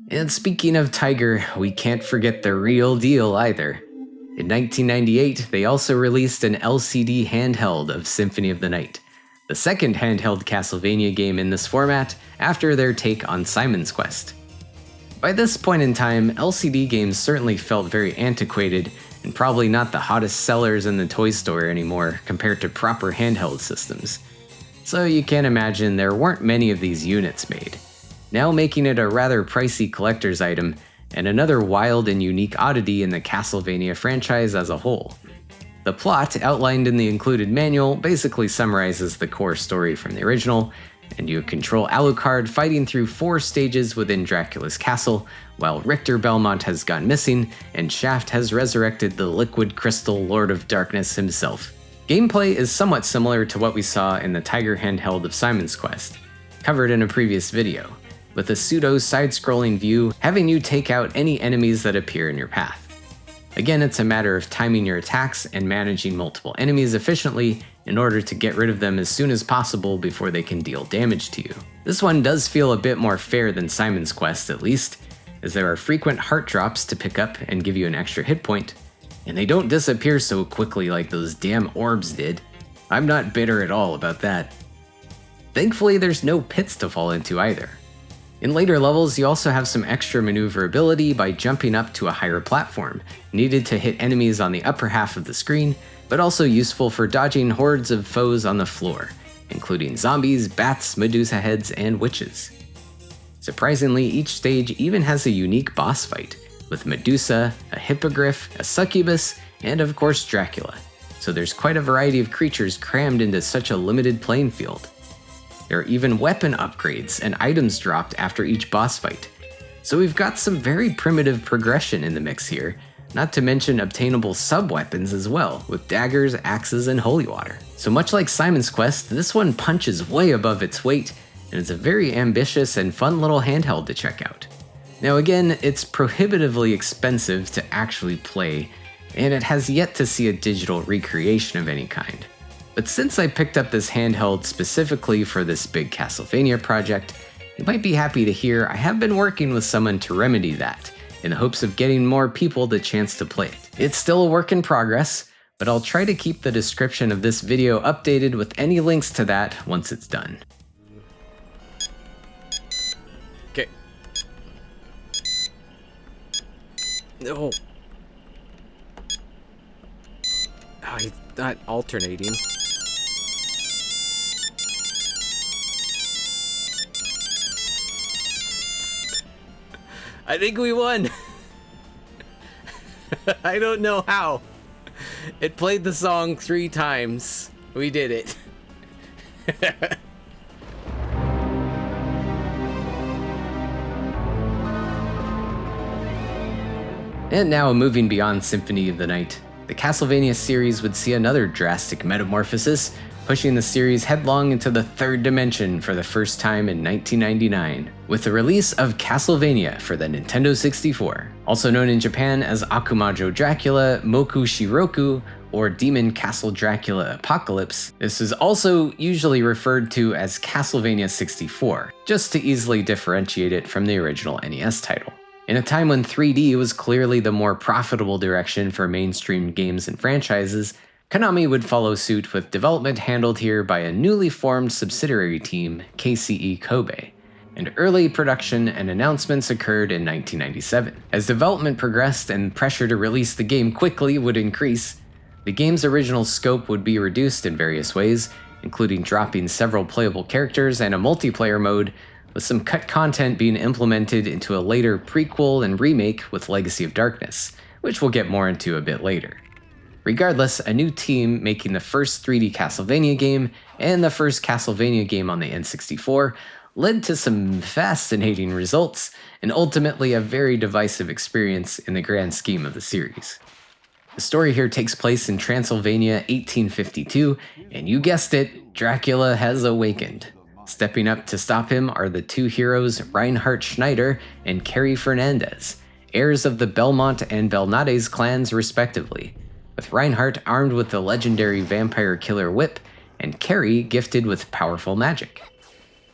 And speaking of Tiger, we can't forget the real deal either. In 1998, they also released an LCD handheld of Symphony of the Night, the second handheld Castlevania game in this format after their take on Simon's Quest. By this point in time, LCD games certainly felt very antiquated and probably not the hottest sellers in the toy store anymore compared to proper handheld systems. So you can imagine there weren't many of these units made, now making it a rather pricey collector's item and another wild and unique oddity in the Castlevania franchise as a whole. The plot, outlined in the included manual, basically summarizes the core story from the original, and you control Alucard fighting through 4 stages within Dracula's castle, while Richter Belmont has gone missing and Shaft has resurrected the liquid crystal Lord of Darkness himself. Gameplay is somewhat similar to what we saw in the Tiger handheld of Simon's Quest, covered in a previous video, with a pseudo side-scrolling view having you take out any enemies that appear in your path. Again, it's a matter of timing your attacks and managing multiple enemies efficiently in order to get rid of them as soon as possible before they can deal damage to you. This one does feel a bit more fair than Simon's Quest, at least, as there are frequent heart drops to pick up and give you an extra hit point, and they don't disappear so quickly like those damn orbs did. I'm not bitter at all about that. Thankfully, there's no pits to fall into either. In later levels, you also have some extra maneuverability by jumping up to a higher platform, needed to hit enemies on the upper half of the screen, but also useful for dodging hordes of foes on the floor, including zombies, bats, Medusa heads, and witches. Surprisingly, each stage even has a unique boss fight, with Medusa, a hippogriff, a succubus, and of course Dracula, so there's quite a variety of creatures crammed into such a limited playing field. There are even weapon upgrades and items dropped after each boss fight. So we've got some very primitive progression in the mix here, not to mention obtainable sub-weapons as well, with daggers, axes, and holy water. So much like Simon's Quest, this one punches way above its weight, and it's a very ambitious and fun little handheld to check out. Now again, it's prohibitively expensive to actually play, and it has yet to see a digital recreation of any kind. But since I picked up this handheld specifically for this big Castlevania project, you might be happy to hear I have been working with someone to remedy that, in the hopes of getting more people the chance to play it. It's still a work in progress, but I'll try to keep the description of this video updated with any links to that once it's done. Okay. No. Oh, he's not alternating. I think we won. I don't know how. It played the song 3 times. We did it. And now, moving beyond Symphony of the Night, the Castlevania series would see another drastic metamorphosis, pushing the series headlong into the third dimension for the first time in 1999, with the release of Castlevania for the Nintendo 64. Also known in Japan as Akumajo Dracula Moku Shiroku, or Demon Castle Dracula Apocalypse, this is also usually referred to as Castlevania 64, just to easily differentiate it from the original NES title. In a time when 3D was clearly the more profitable direction for mainstream games and franchises, Konami would follow suit with development handled here by a newly formed subsidiary team, KCE Kobe, and early production and announcements occurred in 1997. As development progressed and pressure to release the game quickly would increase, the game's original scope would be reduced in various ways, including dropping several playable characters and a multiplayer mode, with some cut content being implemented into a later prequel and remake with Legacy of Darkness, which we'll get more into a bit later. Regardless, a new team making the first 3D Castlevania game and the first Castlevania game on the N64 led to some fascinating results and ultimately a very divisive experience in the grand scheme of the series. The story here takes place in Transylvania 1852, and you guessed it, Dracula has awakened. Stepping up to stop him are the 2 heroes Reinhard Schneider and Carrie Fernandez, heirs of the Belmont and Belnades clans respectively, with Reinhardt armed with the legendary vampire killer whip, and Carrie gifted with powerful magic.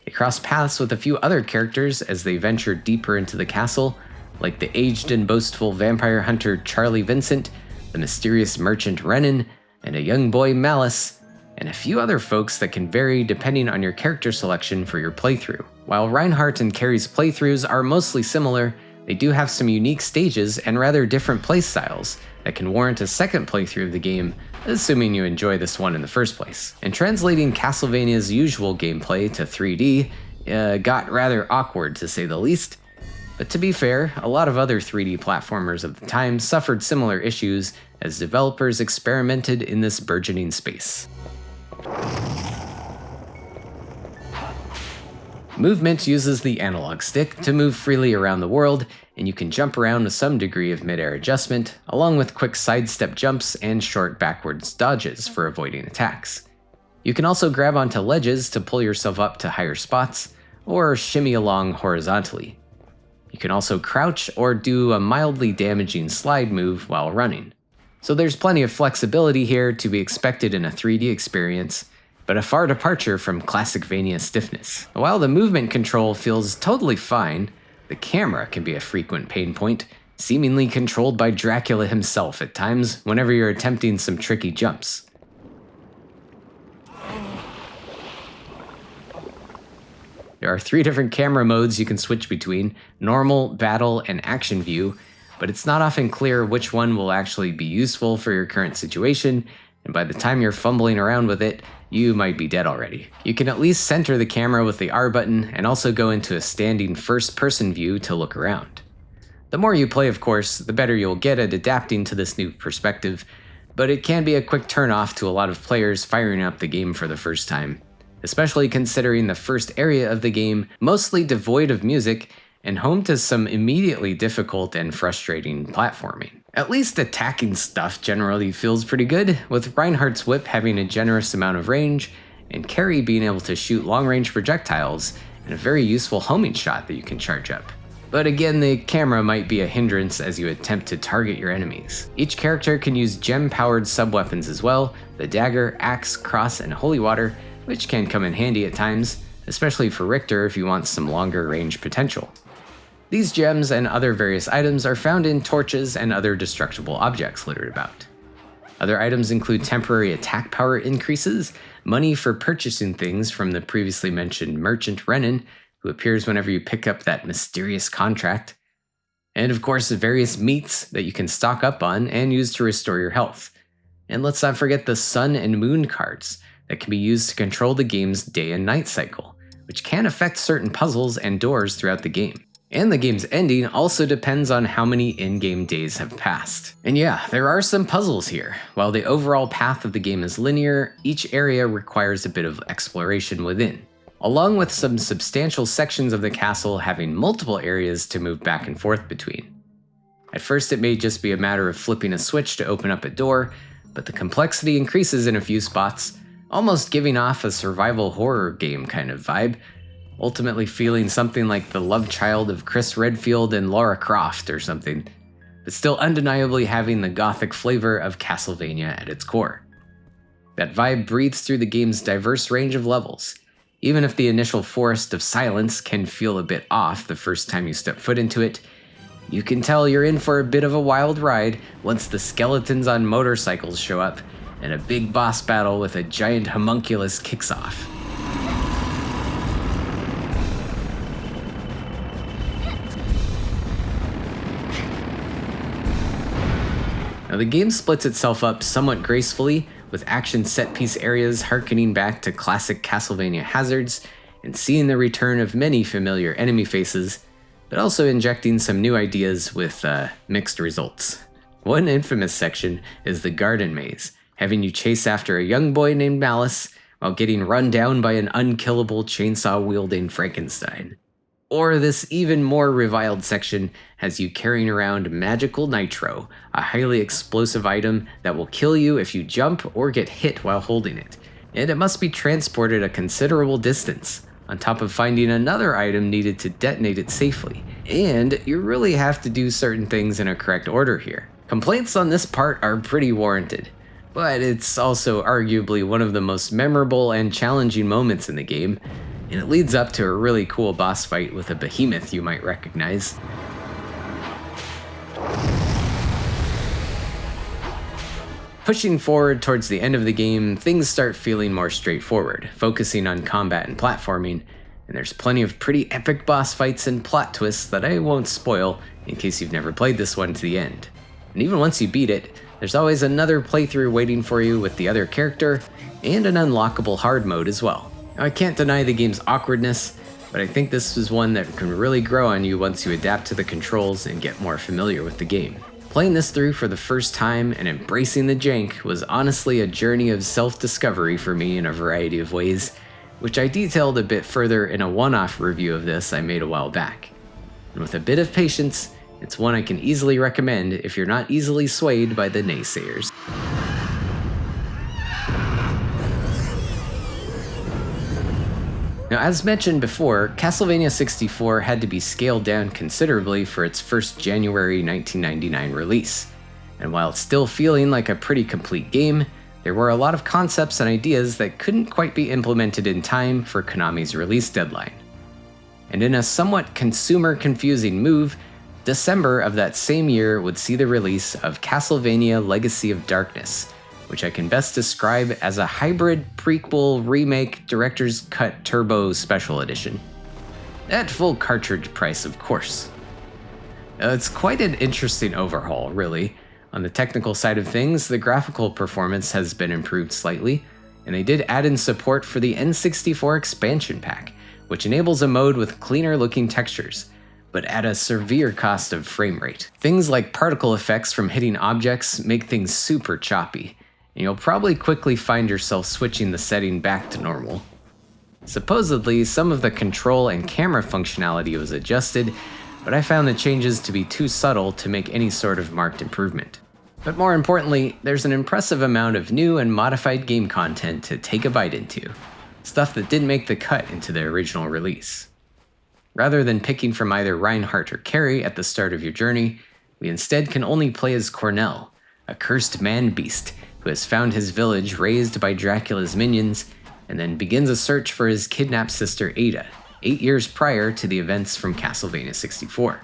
They cross paths with a few other characters as they venture deeper into the castle, like the aged and boastful vampire hunter Charlie Vincent, the mysterious merchant Renan, and a young boy Malice, and a few other folks that can vary depending on your character selection for your playthrough. While Reinhardt and Carrie's playthroughs are mostly similar, they do have some unique stages and rather different playstyles that can warrant a second playthrough of the game, assuming you enjoy this one in the first place. And translating Castlevania's usual gameplay to 3D got rather awkward to say the least, but to be fair, a lot of other 3D platformers of the time suffered similar issues as developers experimented in this burgeoning space. Movement uses the analog stick to move freely around the world, and you can jump around with some degree of mid-air adjustment, along with quick sidestep jumps and short backwards dodges for avoiding attacks. You can also grab onto ledges to pull yourself up to higher spots, or shimmy along horizontally. You can also crouch or do a mildly damaging slide move while running. So there's plenty of flexibility here to be expected in a 3D experience, but a far departure from Classicvania stiffness. While the movement control feels totally fine, the camera can be a frequent pain point, seemingly controlled by Dracula himself at times whenever you're attempting some tricky jumps. There are 3 different camera modes you can switch between: normal, battle, and action view, but it's not often clear which one will actually be useful for your current situation, and by the time you're fumbling around with it, you might be dead already. You can at least center the camera with the R button and also go into a standing first-person view to look around. The more you play, of course, the better you'll get at adapting to this new perspective, but it can be a quick turn-off to a lot of players firing up the game for the first time, especially considering the first area of the game mostly devoid of music and home to some immediately difficult and frustrating platforming. At least attacking stuff generally feels pretty good, with Reinhardt's whip having a generous amount of range, and Carrie being able to shoot long-range projectiles, and a very useful homing shot that you can charge up. But again, the camera might be a hindrance as you attempt to target your enemies. Each character can use gem-powered sub-weapons as well: the dagger, axe, cross, and holy water, which can come in handy at times, especially for Richter if you want some longer range potential. These gems and other various items are found in torches and other destructible objects littered about. Other items include temporary attack power increases, money for purchasing things from the previously mentioned merchant Renan, who appears whenever you pick up that mysterious contract, and of course various meats that you can stock up on and use to restore your health. And let's not forget the sun and moon cards that can be used to control the game's day and night cycle, which can affect certain puzzles and doors throughout the game. And the game's ending also depends on how many in-game days have passed. And yeah, there are some puzzles here. While the overall path of the game is linear, each area requires a bit of exploration within, along with some substantial sections of the castle having multiple areas to move back and forth between. At first it may just be a matter of flipping a switch to open up a door, but the complexity increases in a few spots, almost giving off a survival horror game kind of vibe, ultimately feeling something like the love child of Chris Redfield and Lara Croft or something, but still undeniably having the gothic flavor of Castlevania at its core. That vibe breathes through the game's diverse range of levels, even if the initial Forest of Silence can feel a bit off the first time you step foot into it. You can tell you're in for a bit of a wild ride once the skeletons on motorcycles show up and a big boss battle with a giant homunculus kicks off. Now the game splits itself up somewhat gracefully, with action set-piece areas harkening back to classic Castlevania hazards and seeing the return of many familiar enemy faces, but also injecting some new ideas with mixed results. One infamous section is the garden maze, having you chase after a young boy named Malice while getting run down by an unkillable chainsaw-wielding Frankenstein. Or this even more reviled section has you carrying around Magical Nitro, a highly explosive item that will kill you if you jump or get hit while holding it, and it must be transported a considerable distance, on top of finding another item needed to detonate it safely. And you really have to do certain things in a correct order here. Complaints on this part are pretty warranted, but it's also arguably one of the most memorable and challenging moments in the game, and it leads up to a really cool boss fight with a behemoth you might recognize. Pushing forward towards the end of the game, things start feeling more straightforward, focusing on combat and platforming, and there's plenty of pretty epic boss fights and plot twists that I won't spoil in case you've never played this one to the end. And even once you beat it, there's always another playthrough waiting for you with the other character, and an unlockable hard mode as well. Now, I can't deny the game's awkwardness, but I think this is one that can really grow on you once you adapt to the controls and get more familiar with the game. Playing this through for the first time and embracing the jank was honestly a journey of self-discovery for me in a variety of ways, which I detailed a bit further in a one-off review of this I made a while back. And with a bit of patience, it's one I can easily recommend if you're not easily swayed by the naysayers. Now, as mentioned before, Castlevania 64 had to be scaled down considerably for its first January 1999 release. And while it's still feeling like a pretty complete game, there were a lot of concepts and ideas that couldn't quite be implemented in time for Konami's release deadline. And in a somewhat consumer-confusing move, December of that same year would see the release of Castlevania Legacy of Darkness, which I can best describe as a hybrid prequel remake director's cut turbo special edition. At full cartridge price, of course. It's quite an interesting overhaul, really. On the technical side of things, the graphical performance has been improved slightly, and they did add in support for the N64 expansion pack, which enables a mode with cleaner looking textures, but at a severe cost of frame rate. Things like particle effects from hitting objects make things super choppy, and you'll probably quickly find yourself switching the setting back to normal. Supposedly, some of the control and camera functionality was adjusted, but I found the changes to be too subtle to make any sort of marked improvement. But more importantly, there's an impressive amount of new and modified game content to take a bite into, stuff that didn't make the cut into the original release. Rather than picking from either Reinhardt or Carrie at the start of your journey, we instead can only play as Cornell, a cursed man-beast who has found his village razed by Dracula's minions, and then begins a search for his kidnapped sister Ada, 8 years prior to the events from Castlevania 64.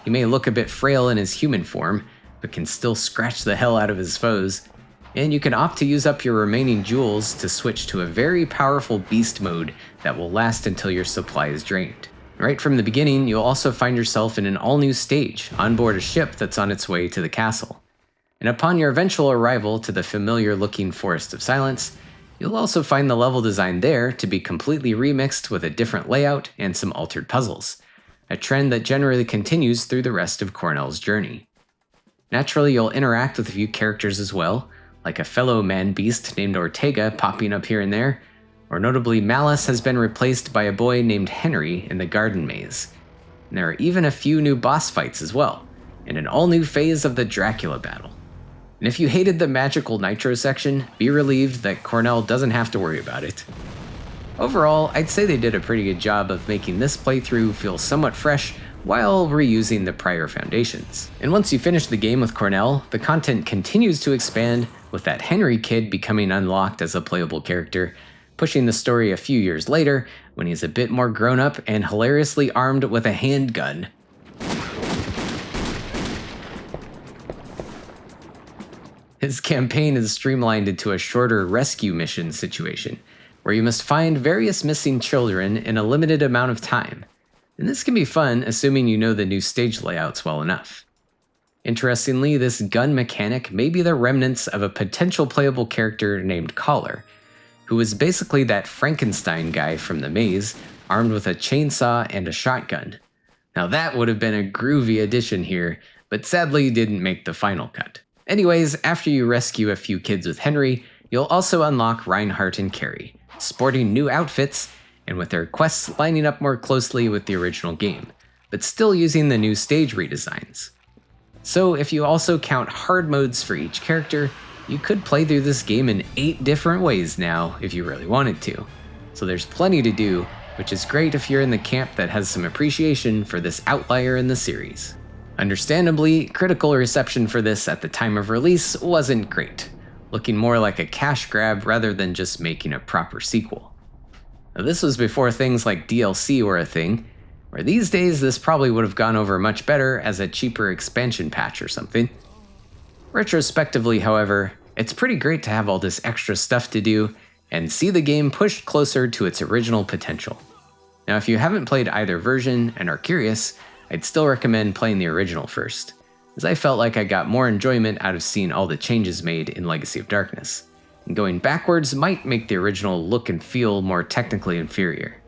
He may look a bit frail in his human form, but can still scratch the hell out of his foes, and you can opt to use up your remaining jewels to switch to a very powerful beast mode that will last until your supply is drained. Right from the beginning, you'll also find yourself in an all-new stage on board a ship that's on its way to the castle. And upon your eventual arrival to the familiar-looking Forest of Silence, you'll also find the level design there to be completely remixed with a different layout and some altered puzzles, a trend that generally continues through the rest of Cornell's journey. Naturally, you'll interact with a few characters as well, like a fellow man-beast named Ortega popping up here and there, or notably Malice has been replaced by a boy named Henry in the Garden Maze. And there are even a few new boss fights as well, and an all-new phase of the Dracula battle. And if you hated the magical nitro section, be relieved that Cornell doesn't have to worry about it. Overall, I'd say they did a pretty good job of making this playthrough feel somewhat fresh while reusing the prior foundations. And once you finish the game with Cornell, the content continues to expand, with that Henry kid becoming unlocked as a playable character, pushing the story a few years later when he's a bit more grown up and hilariously armed with a handgun. His campaign is streamlined into a shorter rescue mission situation, where you must find various missing children in a limited amount of time. And this can be fun, assuming you know the new stage layouts well enough. Interestingly, this gun mechanic may be the remnants of a potential playable character named Collar, who is basically that Frankenstein guy from the maze, armed with a chainsaw and a shotgun. Now that would have been a groovy addition here, but sadly didn't make the final cut. Anyways, after you rescue a few kids with Henry, you'll also unlock Reinhardt and Carrie, sporting new outfits, and with their quests lining up more closely with the original game, but still using the new stage redesigns. So if you also count hard modes for each character, you could play through this game in 8 different ways now if you really wanted to. So there's plenty to do, which is great if you're in the camp that has some appreciation for this outlier in the series. Understandably, critical reception for this at the time of release wasn't great, looking more like a cash grab rather than just making a proper sequel. Now, this was before things like DLC were a thing, where these days this probably would have gone over much better as a cheaper expansion patch or something. Retrospectively, however, it's pretty great to have all this extra stuff to do and see the game pushed closer to its original potential. Now, if you haven't played either version and are curious, I'd still recommend playing the original first, as I felt like I got more enjoyment out of seeing all the changes made in Legacy of Darkness, and going backwards might make the original look and feel more technically inferior.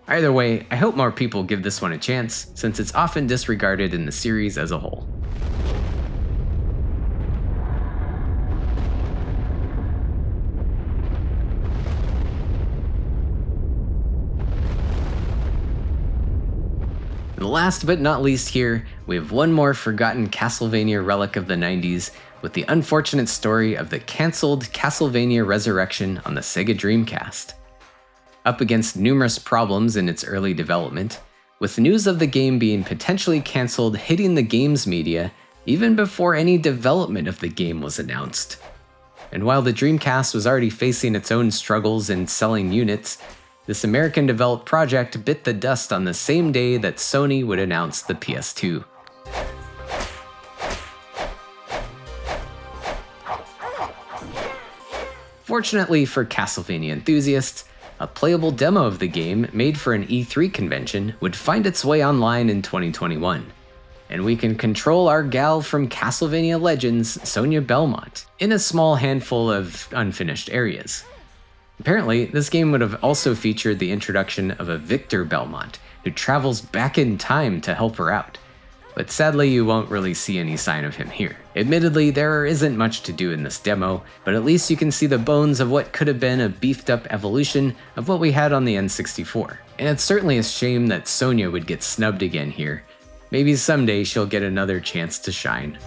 Either way, I hope more people give this one a chance, since it's often disregarded in the series as a whole. And last but not least here, we have one more forgotten Castlevania relic of the 90s with the unfortunate story of the cancelled Castlevania Resurrection on the Sega Dreamcast. up against numerous problems in its early development, with news of the game being potentially cancelled hitting the games media even before any development of the game was announced. And while the Dreamcast was already facing its own struggles in selling units, this American-developed project bit the dust on the same day that Sony would announce the PS2. Fortunately for Castlevania enthusiasts, a playable demo of the game made for an E3 convention would find its way online in 2021. And we can control our gal from Castlevania Legends, Sonia Belmont, in a small handful of unfinished areas. Apparently, this game would have also featured the introduction of a Victor Belmont, who travels back in time to help her out. But sadly, you won't really see any sign of him here. Admittedly, there isn't much to do in this demo, but at least you can see the bones of what could have been a beefed-up evolution of what we had on the N64. And it's certainly a shame that Sonia would get snubbed again here. Maybe someday she'll get another chance to shine.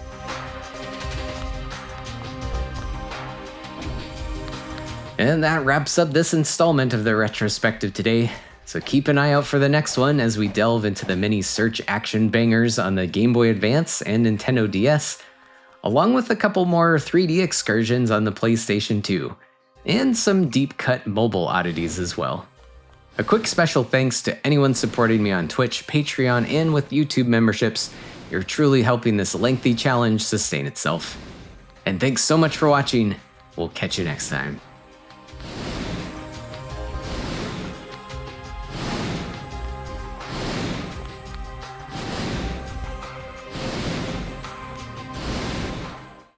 And that wraps up this installment of the retrospective today. So keep an eye out for the next one as we delve into the many search action bangers on the Game Boy Advance and Nintendo DS, along with a couple more 3D excursions on the PlayStation 2, and some deep-cut mobile oddities as well. A quick special thanks to anyone supporting me on Twitch, Patreon, and with YouTube memberships. You're truly helping this lengthy challenge sustain itself. And thanks so much for watching. We'll catch you next time.